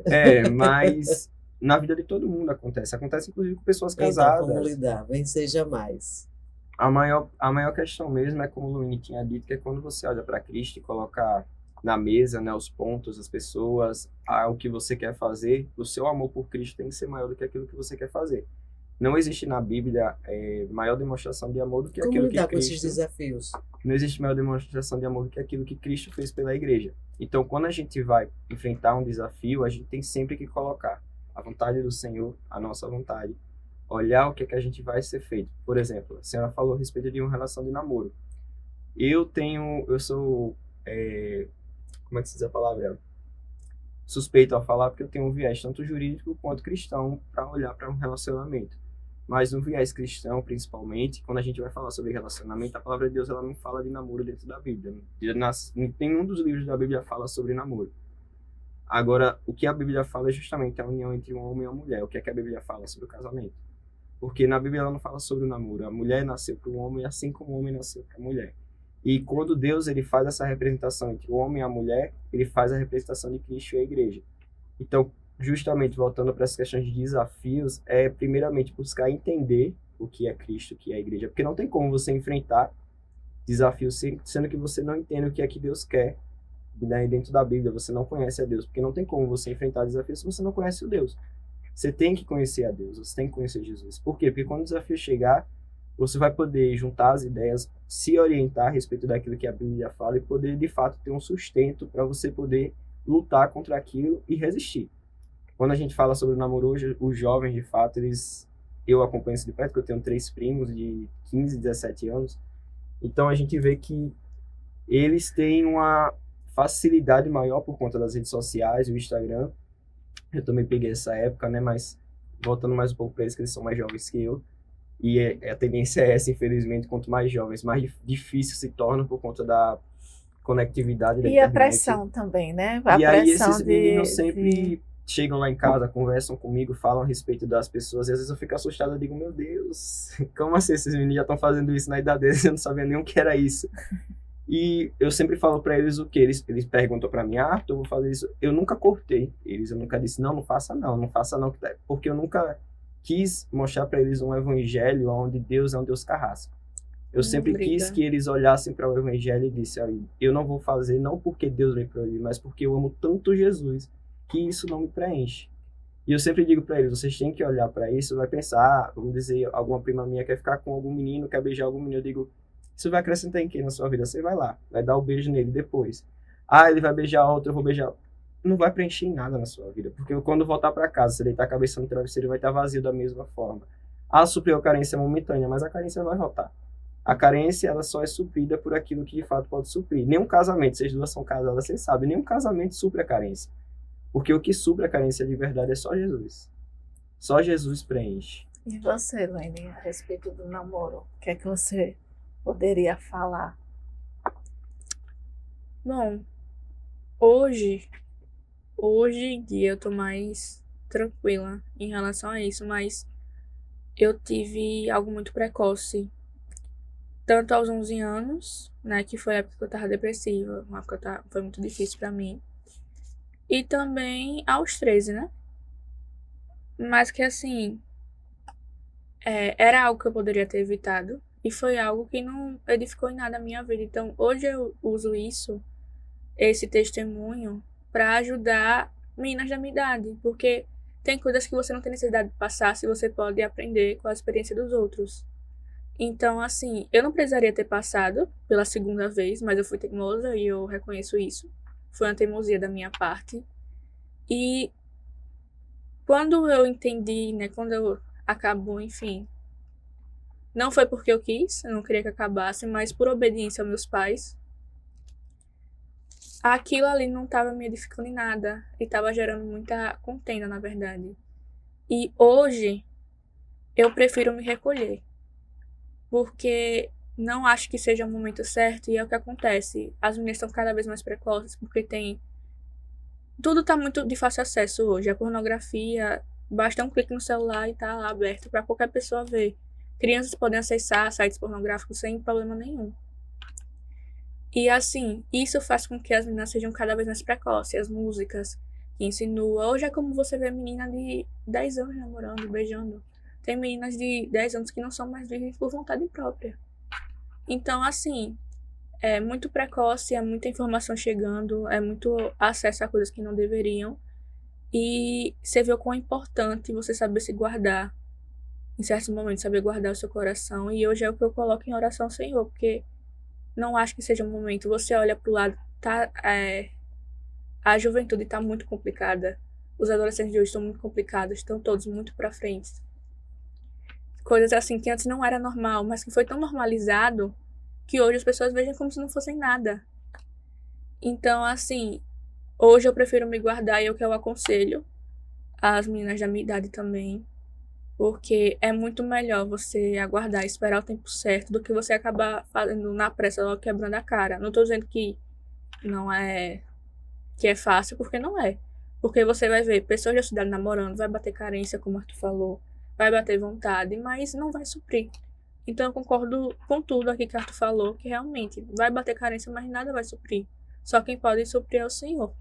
mas na vida de todo mundo acontece. Acontece inclusive com pessoas Então, casadas. como lidar? Vencer jamais. A maior questão mesmo é, como o Luíne tinha dito, que é quando você olha para Cristo e coloca na mesa, né, os pontos, as pessoas, o que você quer fazer, o seu amor por Cristo tem que ser maior do que aquilo que você quer fazer. Não existe na Bíblia maior demonstração de amor do que Como aquilo que lidar com esses Cristo... desafios? Não existe maior demonstração de amor do que aquilo que Cristo fez pela igreja. Então, quando a gente vai enfrentar um desafio, a gente tem sempre que colocar a vontade do Senhor, a nossa vontade, olhar o que é que a gente vai ser feito. Por exemplo, a senhora falou a respeito de uma relação de namoro. Eu sou, como é que se diz a palavra? Suspeito a falar porque eu tenho um viés tanto jurídico quanto cristão para olhar para um relacionamento. Mas no viés cristão, principalmente, quando a gente vai falar sobre relacionamento, a palavra de Deus ela não fala de namoro dentro da Bíblia. Nenhum dos livros da Bíblia fala sobre namoro. Agora, o que a Bíblia fala é justamente a união entre um homem e uma mulher. O que é que a Bíblia fala sobre o casamento? Porque na Bíblia ela não fala sobre o namoro. A mulher nasceu para o homem, assim como o homem nasceu para a mulher. E quando Deus ele faz essa representação entre o homem e a mulher, ele faz a representação de Cristo e a igreja. Então, justamente voltando para essas questões de desafios, é primeiramente buscar entender o que é Cristo, o que é a igreja. Porque não tem como você enfrentar desafios sendo que você não entende o que é que Deus quer, né? Dentro da Bíblia, você não conhece a Deus. Porque não tem como você enfrentar desafios se você não conhece o Deus. Você tem que conhecer a Deus, você tem que conhecer Jesus. Por quê? Porque quando o desafio chegar, você vai poder juntar as ideias, se orientar a respeito daquilo que a Bíblia fala e poder, de fato, ter um sustento para você poder lutar contra aquilo e resistir. Quando a gente fala sobre o namoro hoje, os jovens, de fato, eu acompanho isso de perto, porque eu tenho 3 primos de 15, 17 anos. Então, a gente vê que eles têm uma facilidade maior por conta das redes sociais, o Instagram. Eu também peguei essa época, né? Mas voltando mais um pouco para eles, que eles são mais jovens que eu. E a tendência é essa, infelizmente, quanto mais jovens, mais difícil se torna por conta da conectividade da E a internet. pressão também, né? A E aí pressão esses meninos sempre chegam lá em casa, conversam comigo, falam a respeito das pessoas, e às vezes eu fico assustado, eu digo, meu Deus, como assim esses meninos já estão fazendo isso na idade deles, eu não sabia nem o que era isso. E eu sempre falo para eles o que? Eles perguntam para mim, eu vou fazer isso. Eu nunca cortei eles, eu nunca disse, não faça não, porque eu nunca quis mostrar para eles um evangelho onde Deus é um Deus carrasco. Eu sempre quis que eles olhassem para o evangelho e dissem, eu não vou fazer não porque Deus me proíbe, mas porque eu amo tanto Jesus que isso não me preenche. E eu sempre digo para eles, vocês têm que olhar para isso, vai pensar, vamos dizer, alguma prima minha quer ficar com algum menino, quer beijar algum menino, eu digo, isso vai acrescentar em quê na sua vida? Você vai lá, vai dar o beijo nele depois. Ele vai beijar outro, eu vou beijar. não vai preencher em nada na sua vida. Porque quando voltar para casa, você deitar a cabeça no travesseiro, vai estar vazio da mesma forma. Ah, supriu a carência momentânea, mas a carência vai voltar. A carência, ela só é suprida por aquilo que de fato pode suprir. Nenhum casamento, vocês duas são casadas, vocês sabem, nenhum casamento supre a carência. Porque o que supre a carência de verdade é só Jesus. Só Jesus preenche. E você, Laine, a respeito do namoro, o que é que você poderia falar? Bom, hoje em dia eu tô mais tranquila em relação a isso, mas eu tive algo muito precoce. Tanto aos 11 anos, né, que foi a época que eu tava depressiva, uma época que foi muito difícil pra mim. E também aos 13, né? Mas que assim, era algo que eu poderia ter evitado. E foi algo que não edificou em nada a minha vida. Então, hoje eu uso esse testemunho, pra ajudar meninas da minha idade. Porque tem coisas que você não tem necessidade de passar se você pode aprender com a experiência dos outros. Então, assim, eu não precisaria ter passado pela segunda vez, mas eu fui teimosa e eu reconheço isso. Foi uma teimosia da minha parte. E quando eu entendi, né, quando eu acabou, enfim, não foi porque eu quis, eu não queria que acabasse, mas por obediência aos meus pais, aquilo ali não estava me edificando em nada e estava gerando muita contenda, na verdade. E hoje eu prefiro me recolher, porque não acho que seja o momento certo e é o que acontece. As meninas estão cada vez mais precoces porque tudo tá muito de fácil acesso hoje. A pornografia, basta um clique no celular e tá lá aberto para qualquer pessoa ver. Crianças podem acessar sites pornográficos sem problema nenhum. E assim, isso faz com que as meninas sejam cada vez mais precoces. As músicas que insinuam. Hoje é como você vê menina de 10 anos namorando, beijando. Tem meninas de 10 anos que não são mais virgens por vontade própria. Então, assim, é muito precoce, é muita informação chegando, é muito acesso a coisas que não deveriam. E você vê o quão importante você saber se guardar. Em certos momentos, saber guardar o seu coração. E hoje é o que eu coloco em oração ao Senhor, porque não acho que seja um momento. Você olha pro lado, a juventude está muito complicada. Os adolescentes de hoje estão muito complicados, estão todos muito para frente. Coisas assim que antes não era normal, mas que foi tão normalizado que hoje as pessoas vejam como se não fossem nada. Então, assim, hoje eu prefiro me guardar e é o que eu aconselho às meninas da minha idade também. Porque é muito melhor você aguardar e esperar o tempo certo do que você acabar fazendo na pressa, logo quebrando a cara. Não tô dizendo que não é que é fácil, porque não é. Porque você vai ver pessoas da cidade namorando, vai bater carência, como o Arthur falou, vai bater vontade, mas não vai suprir. Então eu concordo com tudo aqui que o Arthur falou, que realmente vai bater carência, mas nada vai suprir. Só quem pode suprir é o Senhor.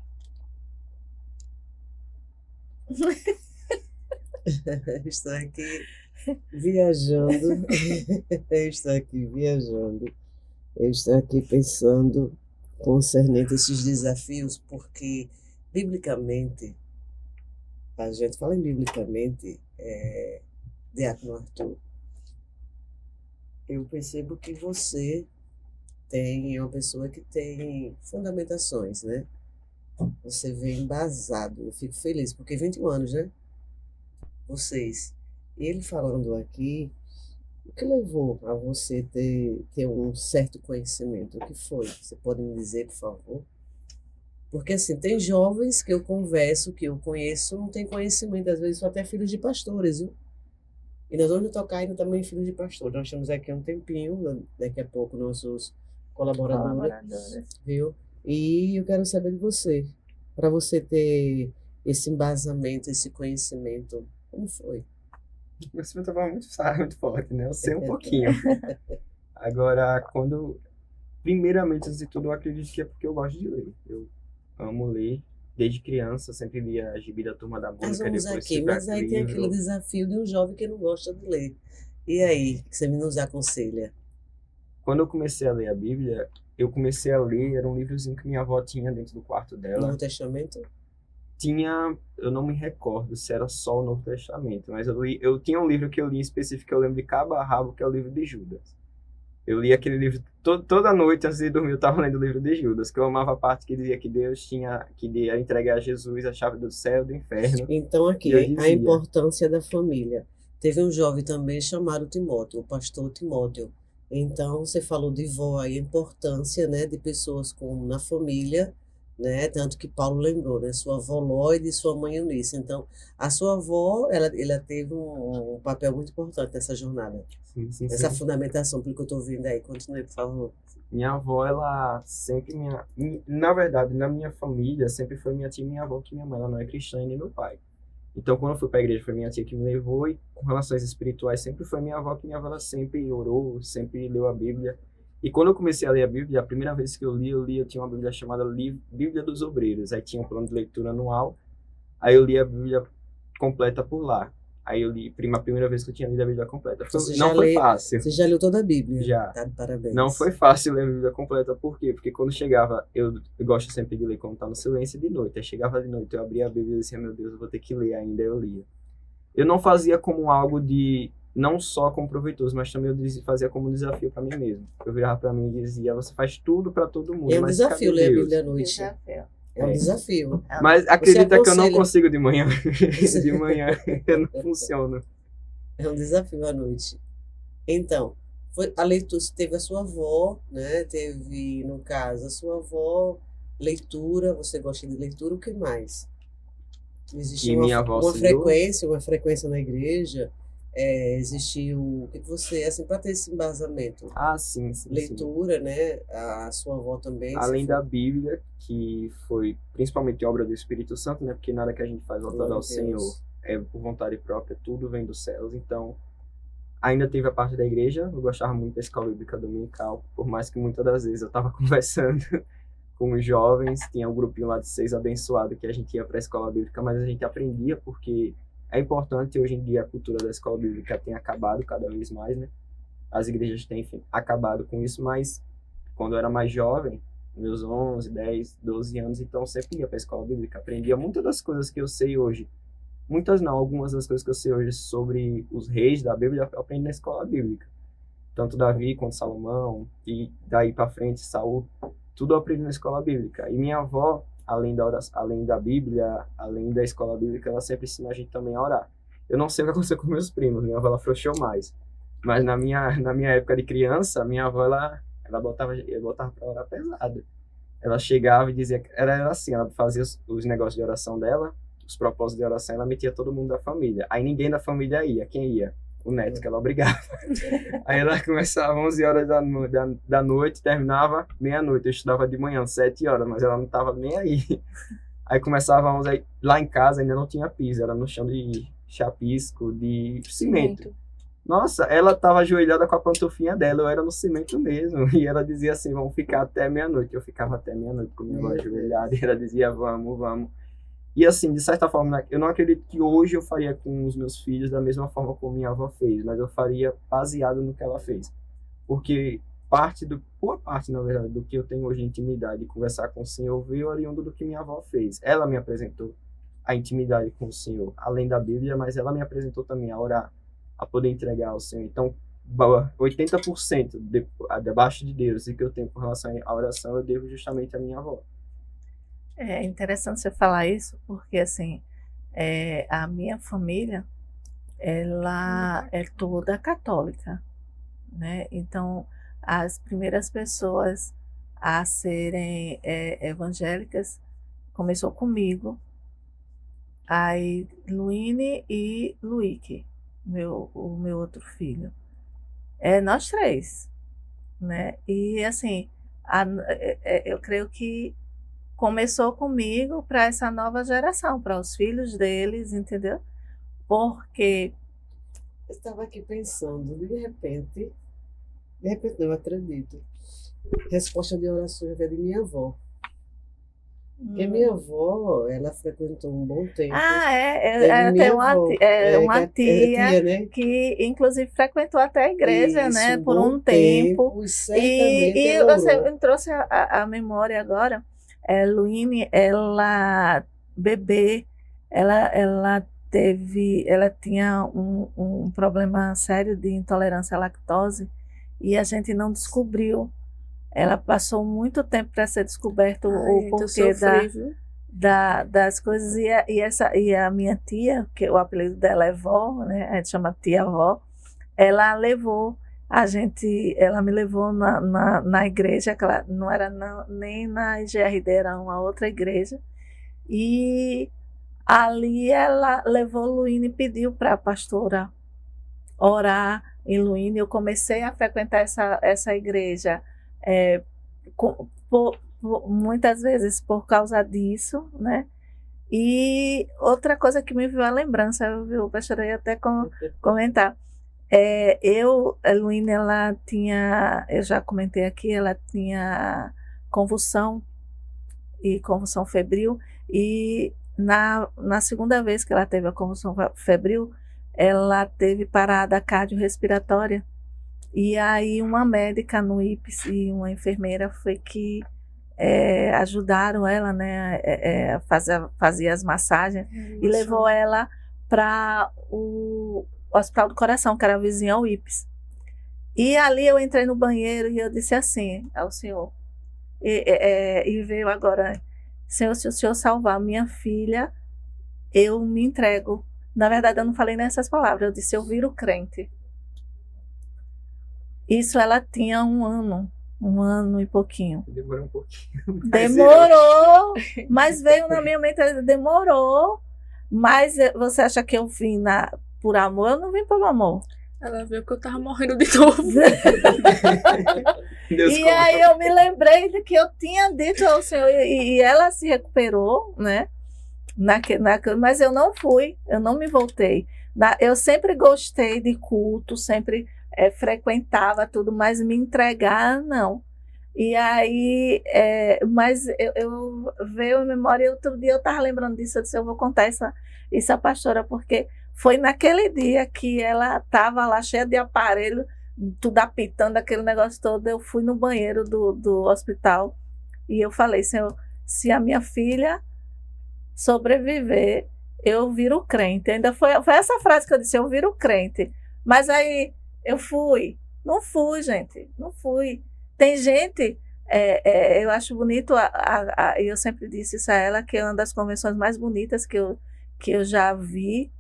Estou aqui viajando. Eu estou aqui viajando. Eu estou aqui pensando concernente a esses desafios, porque, biblicamente, a gente fala em biblicamente, Diácono Arthur, eu percebo que você é uma pessoa que tem fundamentações, né? Você vem embasado. Eu fico feliz, porque 21 anos, né? Vocês. E ele falando aqui, o que levou a você ter um certo conhecimento? O que foi? Você pode me dizer, por favor? Porque, assim, tem jovens que eu converso, que eu conheço, não tem conhecimento, às vezes são até filhos de pastores, viu? E nós vamos tocar ainda também filhos de pastor. Nós estamos aqui há um tempinho, daqui a pouco nossos colaboradores, viu? E eu quero saber de você, para você ter esse embasamento, esse conhecimento, como foi? O conhecimento estava muito forte, né? Eu sei um pouquinho. Agora, primeiramente, antes de tudo, eu acredito que é porque eu gosto de ler. Eu amo ler. Desde criança, eu sempre lia a Gibi da Turma da Nós Mônica, vamos depois aqui, fui para mas aí tem aquele livro. desafio de um jovem que não gosta de ler. E aí, que você nos aconselha? Quando eu comecei a ler a Bíblia, era um livrozinho que minha avó tinha dentro do quarto dela. Novo Testamento? Eu não me recordo se era só o Novo Testamento, mas eu tinha um livro que eu li em específico, que eu lembro de cabo a rabo, que é o livro de Judas. Eu li aquele livro toda noite antes de dormir, eu estava lendo o livro de Judas, que eu amava a parte que dizia que Deus ia entregar a Jesus a chave do céu e do inferno. Então, E eu aqui, a dizia, importância da família. Teve um jovem também chamado Timóteo, o pastor Timóteo. Então, você falou de vó aí, a importância, né, de pessoas com, na família, né, tanto que Paulo lembrou, né, sua avó Lóide e sua mãe Eunice. Então, a sua avó, ela teve um papel muito importante nessa jornada, sim, nessa sim. fundamentação, pelo que eu estou vendo aí. Continue, por favor. Minha avó, ela sempre na verdade, na minha família, sempre foi minha tia e minha avó que minha mãe, ela não é cristã e nem meu pai. Então, quando eu fui para a igreja, foi minha tia que me levou, e com relações espirituais, sempre foi minha avó ela sempre orou, sempre leu a Bíblia. E quando eu comecei a ler a Bíblia, a primeira vez que eu tinha uma Bíblia chamada Bíblia dos Obreiros. Aí tinha um plano de leitura anual, aí eu li a Bíblia completa por lá. Aí eu li a primeira vez que eu tinha lido a Bíblia completa. Não foi fácil. Você já leu toda a Bíblia? Já. Tá de parabéns. Não foi fácil ler a Bíblia completa, por quê? Porque quando chegava, eu gosto sempre de ler quando tá no silêncio de noite. Aí chegava de noite, eu abria a Bíblia e dizia, meu Deus, eu vou ter que ler ainda, eu lia. Eu não fazia como algo de, não só como proveitoso, mas também eu fazia como um desafio para mim mesmo. Eu virava para mim e dizia, você faz tudo para todo mundo, É um mas desafio cadê ler a Deus? Bíblia à noite. Desafio. É um desafio. Mas acredita que eu não aconselha- consigo de manhã. De manhã eu não funciono. É um desafio à noite. Então, foi a leitura, você teve a sua avó, né? Teve, no caso, a sua avó, leitura, você gosta de leitura, o que mais? Existiu E minha avó uma auxiliou. uma frequência na igreja, existiu, o que você, assim, para ter esse embasamento? Ah, sim. Leitura, né? A sua avó também. Além você da Bíblia, que foi principalmente obra do Espírito Santo, né? Porque nada que a gente faz voltado Glória ao a Deus. Senhor é por vontade própria, tudo vem dos céus. Então, ainda teve a parte da igreja, eu gostava muito da escola bíblica dominical, por mais que muitas das vezes eu estava conversando com os jovens, tinha um grupinho lá de 6 abençoados que a gente ia para a escola bíblica, mas a gente aprendia porque é importante. Hoje em dia a cultura da escola bíblica tem acabado cada vez mais, né? As igrejas têm, enfim, acabado com isso, mas quando eu era mais jovem, meus 11, 10, 12 anos, então eu sempre ia para a escola bíblica, aprendia muitas das coisas que eu sei hoje. Muitas não, algumas das coisas que eu sei hoje sobre os reis da Bíblia, eu aprendi na escola bíblica. Tanto Davi quanto Salomão, e daí para frente, Saul, tudo eu aprendi na escola bíblica. E minha avó, além da Bíblia, além da escola bíblica, ela sempre ensina a gente também a orar. Eu não sei o que aconteceu com meus primos, minha avó ela frouxou mais. Mas na minha época de criança, minha avó, eu botava para orar pesado. Ela chegava e dizia, era assim, ela fazia os negócios de oração dela, os propósitos de oração, ela metia todo mundo da família. Aí ninguém da família ia. Quem ia? O neto, que ela obrigava. Aí ela começava 11 horas da noite, terminava meia-noite. Eu estudava de manhã, 7 horas, mas ela não estava nem aí. Aí começava 11, aí, lá em casa ainda não tinha piso, era no chão de chapisco, de cimento. Nossa, ela estava ajoelhada com a pantufinha dela, eu era no cimento mesmo. E ela dizia assim, vamos ficar até meia-noite. Eu ficava até meia-noite com minha avó ajoelhada, e ela dizia, vamos. E assim, de certa forma, eu não acredito que hoje eu faria com os meus filhos da mesma forma como minha avó fez, mas eu faria baseado no que ela fez. Porque boa parte, na verdade, do que eu tenho hoje de intimidade, de conversar com o Senhor, veio oriundo do que minha avó fez. Ela me apresentou a intimidade com o Senhor, além da Bíblia, mas ela me apresentou também a orar, a poder entregar ao Senhor. Então, 80% debaixo de Deus e que eu tenho com relação à oração, eu devo justamente à minha avó. É interessante você falar isso, porque assim, a minha família, ela é toda católica, né? Então, as primeiras pessoas a serem evangélicas começou comigo, aí Luíne e Luíque, o meu outro filho. Nós três, né? E assim, eu creio que começou comigo para essa nova geração, para os filhos deles, entendeu? Porque Eu estava aqui pensando, de repente não, eu acredito. Resposta de orações é de minha avó. Porque minha avó, ela frequentou um bom tempo. Eu minha tenho uma avó, uma tia né? que inclusive frequentou até a igreja, Isso, né, por bom um tempo. e certamente E ela você orou. me trouxe a memória agora, Luíne, ela, bebê, ela tinha um problema sério de intolerância à lactose, e a gente não descobriu. Ela passou muito tempo para ser descoberto o Gente, eu porquê sofri, viu? das coisas. E a minha tia, que o apelido dela é vó, né? A gente chama tia-avó, ela levou ela me levou na igreja, que ela não era nem na IGRD, era uma outra igreja, e ali ela levou Luíne e pediu para a pastora orar em Luíne. Eu comecei a frequentar essa igreja, é, muitas vezes por causa disso, né? E outra coisa que me veio à lembrança, viu, pastora, eu ia até comentar. A Luíne, ela tinha, eu já comentei aqui, ela tinha convulsão e convulsão febril, e na segunda vez que ela teve a convulsão febril, ela teve parada cardiorrespiratória, e aí uma médica no IPS e uma enfermeira foi que ajudaram ela, né, fazia as massagens, e levou ela para o Hospital do Coração, que era vizinho ao IPS. E ali eu entrei no banheiro e eu disse assim ao Senhor, e veio agora: Senhor, se o Senhor salvar minha filha, eu me entrego. Na verdade, eu não falei nessas palavras, eu disse: eu viro crente. Isso ela tinha um ano e pouquinho. Demorou um pouquinho. Demorou, mas veio na minha mente, demorou. Mas você acha que eu vim por amor? Eu não vim por amor. Ela viu que eu tava morrendo de novo. Deus E conta. aí eu me lembrei de que eu tinha dito ao Senhor, e ela se recuperou, né? Mas eu não fui, eu não me voltei. Eu sempre gostei de culto, sempre frequentava tudo, mas me entregar, não. E aí, mas eu veio em memória, e outro dia eu estava lembrando disso, eu disse: eu vou contar isso à pastora, porque foi naquele dia que ela estava lá cheia de aparelho, tudo apitando, aquele negócio todo. Eu fui no banheiro do hospital e eu falei: Senhor, se a minha filha sobreviver, eu viro crente. Ainda foi essa frase que eu disse: eu viro crente. Mas aí eu fui. Não fui, gente, não fui. Tem gente, eu acho bonito, eu sempre disse isso a ela, que é uma das convenções mais bonitas que eu já vi,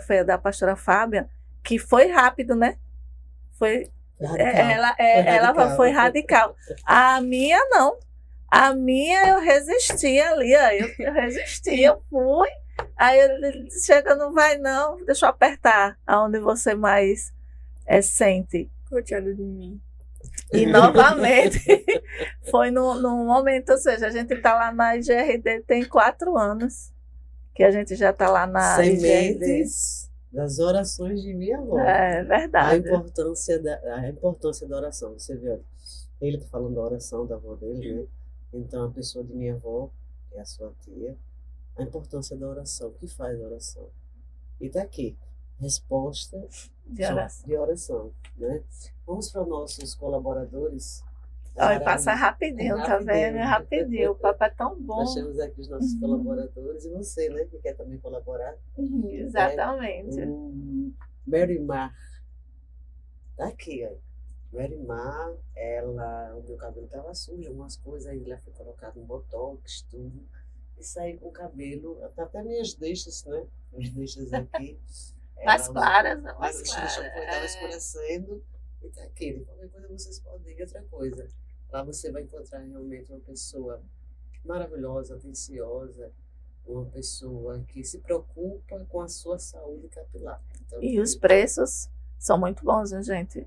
foi a da pastora Fábia, que foi rápido, né? Foi, Radical. ela foi radical. A minha não. A minha eu resisti ali, ó, eu resisti, eu fui. Aí ele disse: chega, não vai não, deixa eu apertar aonde você mais sente. Coitada de mim. E novamente foi num momento, ou seja, a gente está lá na IGRD tem 4 anos que a gente já está lá na IGRD. Sementes das orações de minha avó. É A verdade. importância da oração. Você viu, ele está falando da oração da avó dele, né? Então, a pessoa de minha avó, que é a sua tia, a importância da oração, o que faz a oração. E está aqui, resposta De oração. né? Vamos para os nossos colaboradores. Olha, passa rapidinho, tá Rapidinho. vendo? É rapidinho. O papai é tão bom. Nós temos aqui os nossos colaboradores e você, né, que quer também colaborar. Exatamente. Mary Mar. Tá aqui, ó. Mary Mar, o meu cabelo estava sujo, algumas coisas, aí lá foi colocado um botox, tudo. E saí com o cabelo, até minhas deixas, né? As deixas aqui. Mais claras, não, Mas mais o claras. shampoo estava escurecendo. E tá aqui, qualquer coisa vocês podem ir. Outra coisa, lá você vai encontrar realmente uma pessoa maravilhosa, atenciosa, uma pessoa que se preocupa com a sua saúde capilar. Então, E os preços são muito bons, viu, gente?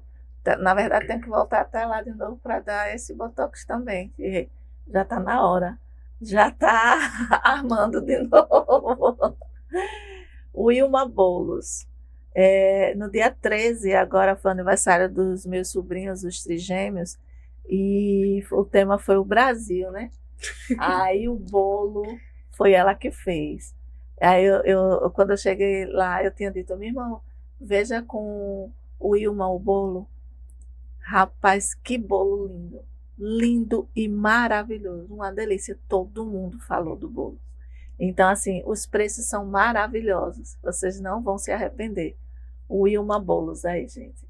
Na verdade, tem que voltar até lá de novo para dar esse botox também, que já está na hora. Já está armando de novo. Wilma Boulos. No dia 13, agora foi o aniversário dos meus sobrinhos, os trigêmeos, e o tema foi o Brasil, né? Aí o bolo foi ela que fez. Aí quando eu cheguei lá, eu tinha dito: meu irmão, veja com o Wilma o bolo. Rapaz, que bolo lindo. Lindo e maravilhoso. Uma delícia. Todo mundo falou do bolo. Então, assim, os preços são maravilhosos. Vocês não vão se arrepender. O Wilma Bolos aí, gente.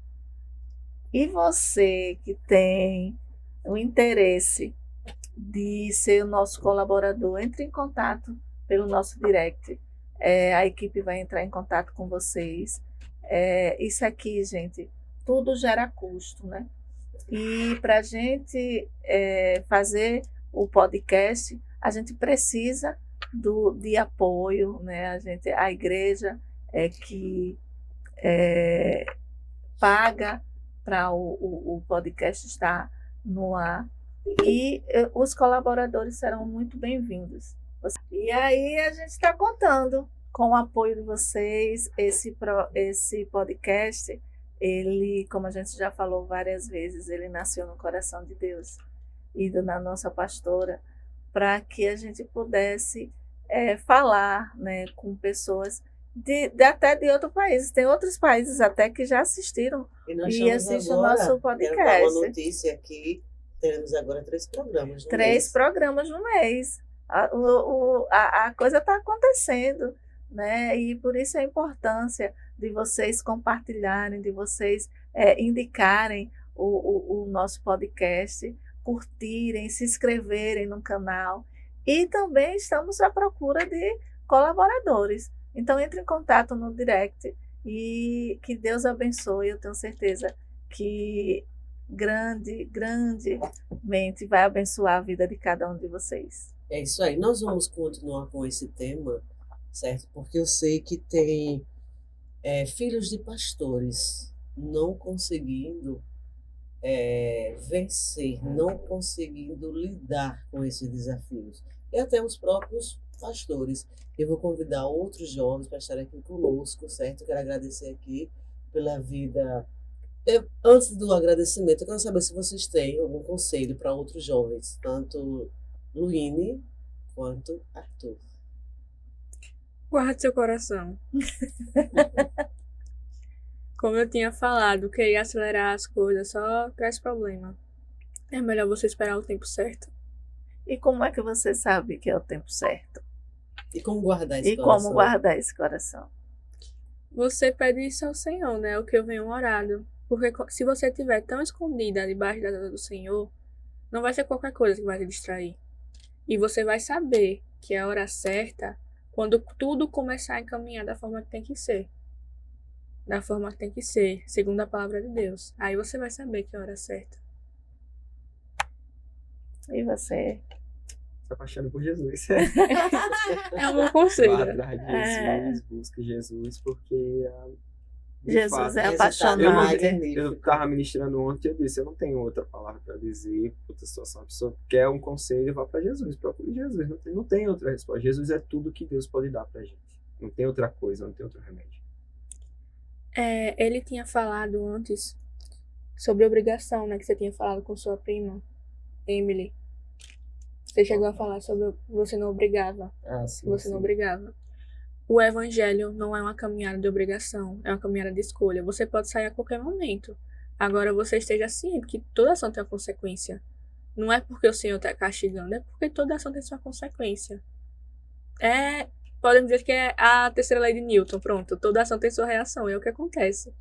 E você que tem o interesse de ser o nosso colaborador, entre em contato pelo nosso direct. A equipe vai entrar em contato com vocês. Isso aqui, gente, tudo gera custo, né? E para a gente fazer o podcast, a gente precisa de apoio, né? A igreja que paga para o podcast estar no ar. E os colaboradores serão muito bem-vindos. E aí a gente está contando com o apoio de vocês. Esse podcast, ele, como a gente já falou várias vezes, ele nasceu no coração de Deus e da nossa pastora, para que a gente pudesse falar, né, com pessoas até de outros países. Tem outros países até que já assistiram e assistem o nosso podcast. Quero dar uma notícia aqui. Teremos agora 3 programas no mês. 3 programas no mês. A coisa está acontecendo, né? E por isso a importância de vocês compartilharem, de vocês indicarem o nosso podcast, curtirem, se inscreverem no canal. E também estamos à procura de colaboradores. Então, entre em contato no direct e que Deus abençoe. Eu tenho certeza que grandemente vai abençoar a vida de cada um de vocês. É isso aí. Nós vamos continuar com esse tema, certo? Porque eu sei que tem filhos de pastores não conseguindo vencer, não conseguindo lidar com esses desafios. E até os próprios pastores. Eu vou convidar outros jovens para estarem aqui conosco, certo? Quero agradecer aqui pela vida. Antes do agradecimento, eu quero saber se vocês têm algum conselho para outros jovens, tanto Luíne quanto Arthur. Guarde seu coração. Como eu tinha falado, querer acelerar as coisas só traz problema. É melhor você esperar o tempo certo. E como é que você sabe que é o tempo certo? E como guardar esse E coração? como guardar esse coração? Você pede isso ao Senhor, né? O que eu venho orado. Porque se você estiver tão escondida debaixo da asa do Senhor, não vai ser qualquer coisa que vai te distrair. E você vai saber que é a hora certa quando tudo começar a encaminhar da forma que tem que ser. Da forma que tem que ser, segundo a palavra de Deus. Aí você vai saber que é a hora certa. E você? Se apaixone por Jesus. É um bom conselho. Vá atrás de Jesus, busque Jesus, porque de Jesus fato, é resultado apaixonado. eu estava ministrando ontem, eu disse, eu não tenho outra palavra para dizer, outra situação. A pessoa quer um conselho, vá para Jesus, procure Jesus. Não tem outra resposta. Jesus é tudo que Deus pode dar para a gente. Não tem outra coisa, não tem outro remédio. Ele tinha falado antes sobre obrigação, né? Que você tinha falado com sua prima, Emily. Você chegou a falar sobre você não obrigava. Sim, Você não obrigava. O evangelho não é uma caminhada de obrigação, é uma caminhada de escolha. Você pode sair a qualquer momento. Agora você esteja ciente que toda ação tem uma consequência. Não é porque o Senhor está castigando, é porque toda ação tem sua consequência. Podemos dizer que é a terceira lei de Newton, pronto. Toda ação tem sua reação, é o que acontece.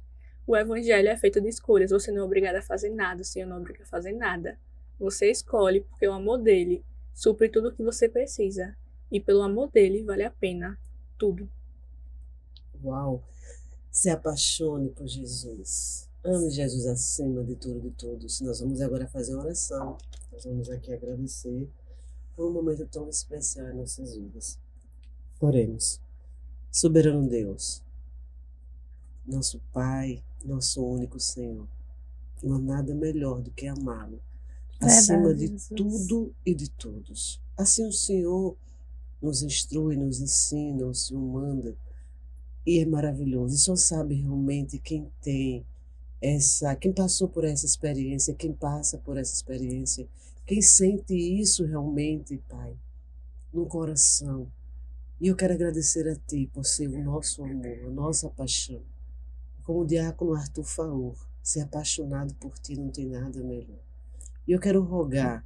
O evangelho é feito de escolhas, você não é obrigado a fazer nada, o Senhor não obriga a fazer nada. Você escolhe porque o amor dele supre tudo o que você precisa. E pelo amor dele vale a pena tudo. Uau! Se apaixone por Jesus. Ame Jesus acima de tudo e de todos. Nós vamos agora fazer uma oração. Nós vamos aqui agradecer por um momento tão especial em nossas vidas. Oremos. Soberano Deus, nosso Pai, nosso único Senhor, não há nada melhor do que amá-lo, acima de tudo e de todos. Assim o Senhor nos instrui, nos ensina, o Senhor manda, e é maravilhoso. E só sabe realmente quem quem passou por essa experiência, quem passa por essa experiência, quem sente isso realmente, Pai, no coração. E eu quero agradecer a Ti por ser o nosso amor, a nossa paixão. Como o diácono Arthur falou, ser apaixonado por Ti não tem nada melhor. E eu quero rogar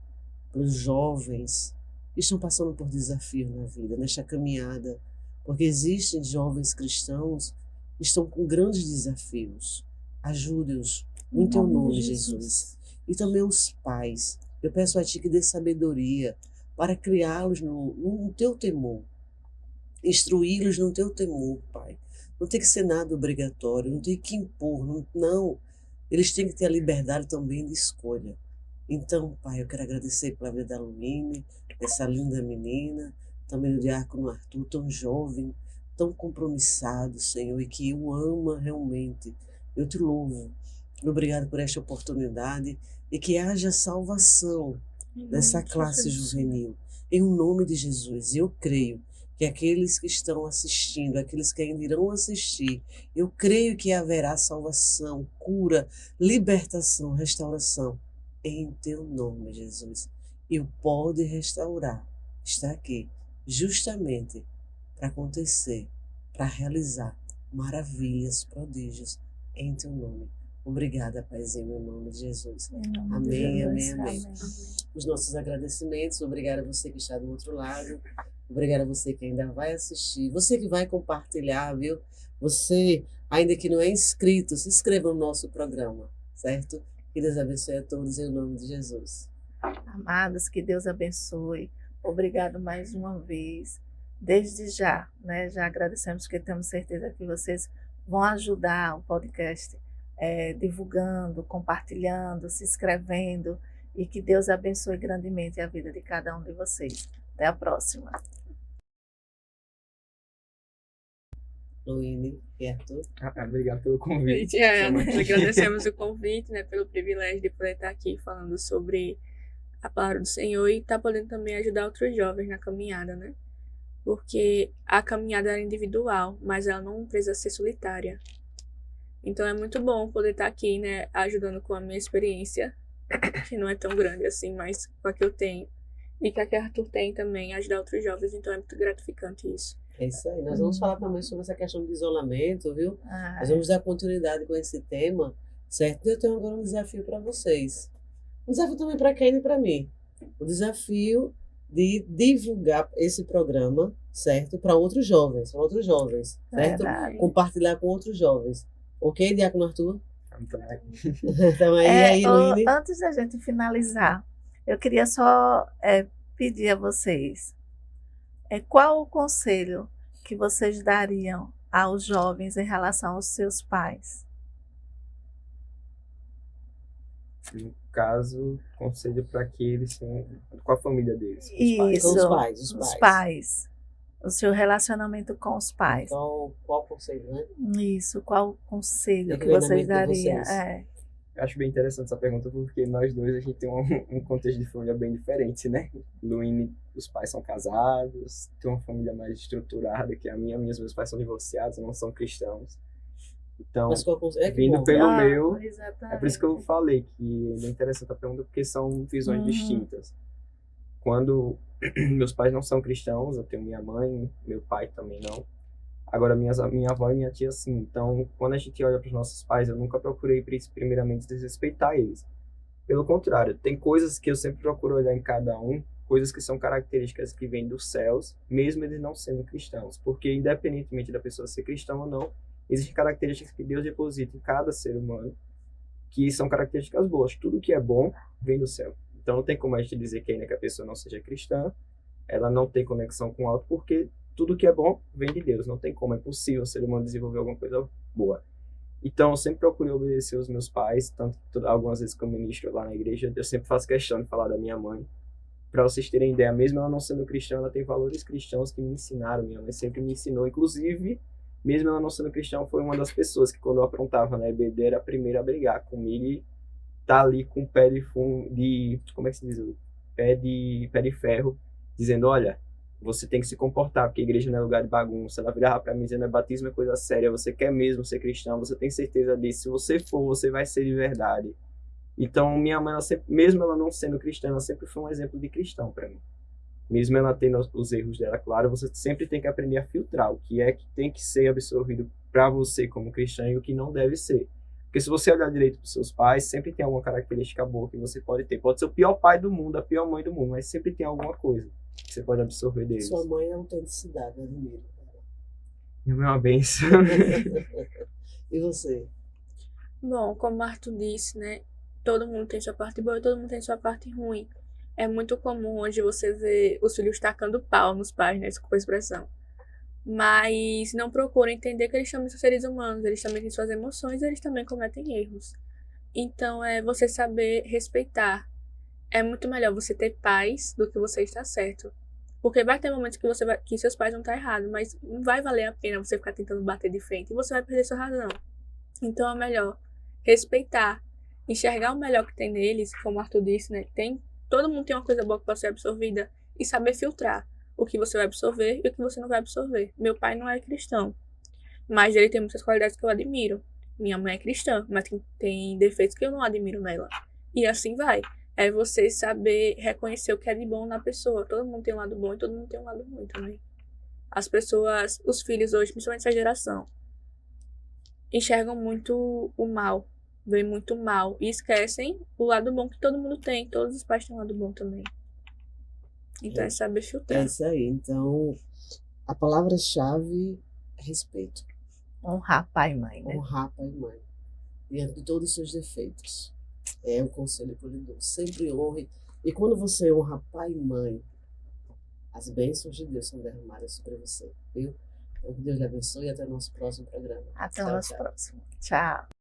para os jovens que estão passando por desafios na vida, nesta caminhada, porque existem jovens cristãos que estão com grandes desafios. Ajude-os Em teu nome, de Jesus. E também os pais. Eu peço a Ti que dê sabedoria para criá-los no Teu temor. Instruí-los no Teu temor, Pai. Não tem que ser nada obrigatório, não tem que impor, não. Eles têm que ter a liberdade também de escolha. Então, Pai, eu quero agradecer pela vida da Luíne, essa linda menina, também do diácono Arthur, tão jovem, tão compromissado, Senhor, e que o ama realmente. Eu te louvo. Obrigado por esta oportunidade e que haja salvação dessa classe juvenil. Em nome de Jesus, eu creio que aqueles que estão assistindo, aqueles que ainda irão assistir, eu creio que haverá salvação, cura, libertação, restauração. Em teu nome, Jesus. E o pode restaurar está aqui justamente para acontecer, para realizar maravilhas, prodígios em teu nome. Obrigada, Paizinho, em nome de Jesus. Amém, amém, amém. Os nossos agradecimentos, obrigada a você que está do outro lado, obrigada a você que ainda vai assistir, você que vai compartilhar, viu? Você, ainda que não é inscrito, se inscreva no nosso programa, certo? Que Deus abençoe a todos em nome de Jesus. Amados, que Deus abençoe. Obrigado mais uma vez. Desde já, né? Já agradecemos, porque temos certeza que vocês vão ajudar o podcast divulgando, compartilhando, se inscrevendo, e que Deus abençoe grandemente a vida de cada um de vocês. Até a próxima. Luíne e Arthur. Obrigado pelo convite. Nós agradecemos o convite, né, pelo privilégio de poder estar aqui falando sobre a palavra do Senhor e estar podendo também ajudar outros jovens na caminhada, né? Porque a caminhada é individual, mas ela não precisa ser solitária. Então é muito bom poder estar aqui, né, ajudando com a minha experiência, que não é tão grande assim, mas com a que eu tenho. E que a que Arthur tem também, ajudar outros jovens, então é muito gratificante isso. É isso aí. Nós vamos falar também sobre essa questão do isolamento, viu? Nós vamos dar continuidade com esse tema, certo? Eu tenho agora um desafio para vocês. Um desafio também para Kenny e para mim. O desafio de divulgar esse programa, certo? Para outros jovens, certo? Compartilhar com outros jovens. Ok, Diácono Arthur? Então aí, Luíne. Antes da gente finalizar, eu queria só pedir a vocês, qual o conselho que vocês dariam aos jovens em relação aos seus pais? No caso, conselho para que eles tenham com a família deles. Isso, os pais. O seu relacionamento com os pais. Qual conselho, né? Isso, qual o conselho que vocês dariam? Eu acho bem interessante essa pergunta, porque nós dois, a gente tem um contexto de família bem diferente, né? Luíne, os pais são casados, tem uma família mais estruturada que a minha. Meus pais são divorciados, não são cristãos. Então, vindo pelo meu, exatamente. É por isso que eu falei que é interessante a pergunta, porque são visões distintas. Quando meus pais não são cristãos, eu tenho minha mãe, meu pai também não. Agora, minha avó e minha tia, sim. Então, quando a gente olha para os nossos pais, eu nunca procurei, primeiramente, desrespeitar eles. Pelo contrário, tem coisas que eu sempre procuro olhar em cada um, coisas que são características que vêm dos céus, mesmo eles não sendo cristãos. Porque, independentemente da pessoa ser cristã ou não, existem características que Deus deposita em cada ser humano, que são características boas. Tudo que é bom vem do céu. Então, não tem como a gente dizer que ainda que a pessoa não seja cristã, ela não tem conexão com o alto, porque tudo que é bom vem de Deus. Não tem como, é possível o ser humano desenvolver alguma coisa boa. Então, eu sempre procurei obedecer os meus pais, tanto que algumas vezes que eu ministro lá na igreja, eu sempre faço questão de falar da minha mãe. Para vocês terem ideia, mesmo ela não sendo cristã, ela tem valores cristãos que me ensinaram. Minha mãe sempre me ensinou, inclusive, mesmo ela não sendo cristã, foi uma das pessoas que, quando eu aprontava na EBD, era a primeira a brigar comigo e tá ali com o pé como é que se diz? Pé de ferro, dizendo, olha, você tem que se comportar, porque a igreja não é lugar de bagunça. Ela virava para mim dizendo, batismo é coisa séria, você quer mesmo ser cristão, você tem certeza disso, se você for, você vai ser de verdade. Então, minha mãe, mesmo ela não sendo cristã, ela sempre foi um exemplo de cristão para mim. Mesmo ela tendo os erros dela, claro, você sempre tem que aprender a filtrar o que é que tem que ser absorvido para você como cristão e o que não deve ser. Porque se você olhar direito para os seus pais, sempre tem alguma característica boa que você pode ter. Pode ser o pior pai do mundo, a pior mãe do mundo, mas sempre tem alguma coisa que você pode absorver deles. Sua mãe é autenticidade, eu admiro. Minha mãe é uma bênção. E você? Bom, como o Arthur disse, né? Todo mundo tem sua parte boa e todo mundo tem sua parte ruim. É muito comum hoje você ver os filhos tacando pau nos pais, né? Desculpa a expressão. Mas não procura entender que eles também são seres humanos, eles também têm suas emoções, eles também cometem erros. Então é você saber respeitar. É muito melhor você ter paz do que você estar certo. Porque vai ter momentos que que seus pais vão estar errados, mas não vai valer a pena você ficar tentando bater de frente e você vai perder sua razão. Então é melhor respeitar, enxergar o melhor que tem neles, como o Arthur disse, né? Todo mundo tem uma coisa boa que pode ser absorvida e saber filtrar o que você vai absorver e o que você não vai absorver. Meu pai não é cristão, mas ele tem muitas qualidades que eu admiro. Minha mãe é cristã, mas tem defeitos que eu não admiro nela. E assim vai. É você saber reconhecer o que é de bom na pessoa. Todo mundo tem um lado bom e todo mundo tem um lado ruim também. As pessoas, os filhos hoje, principalmente essa geração, enxergam muito o mal, veem muito mal e esquecem o lado bom que todo mundo tem. Todos os pais têm um lado bom também. Então é saber É filtrar. isso aí. Então, a palavra-chave é respeito. Honrar pai e mãe, né? Honrar pai e mãe, diante de todos os seus defeitos. É o conselho que eu lhe dou. Sempre honre. E quando você honra pai e mãe, as bênçãos de Deus são derramadas sobre você, viu? Então, que Deus lhe abençoe e até o nosso próximo programa. Até o Tchau, nosso tchau. próximo. Tchau.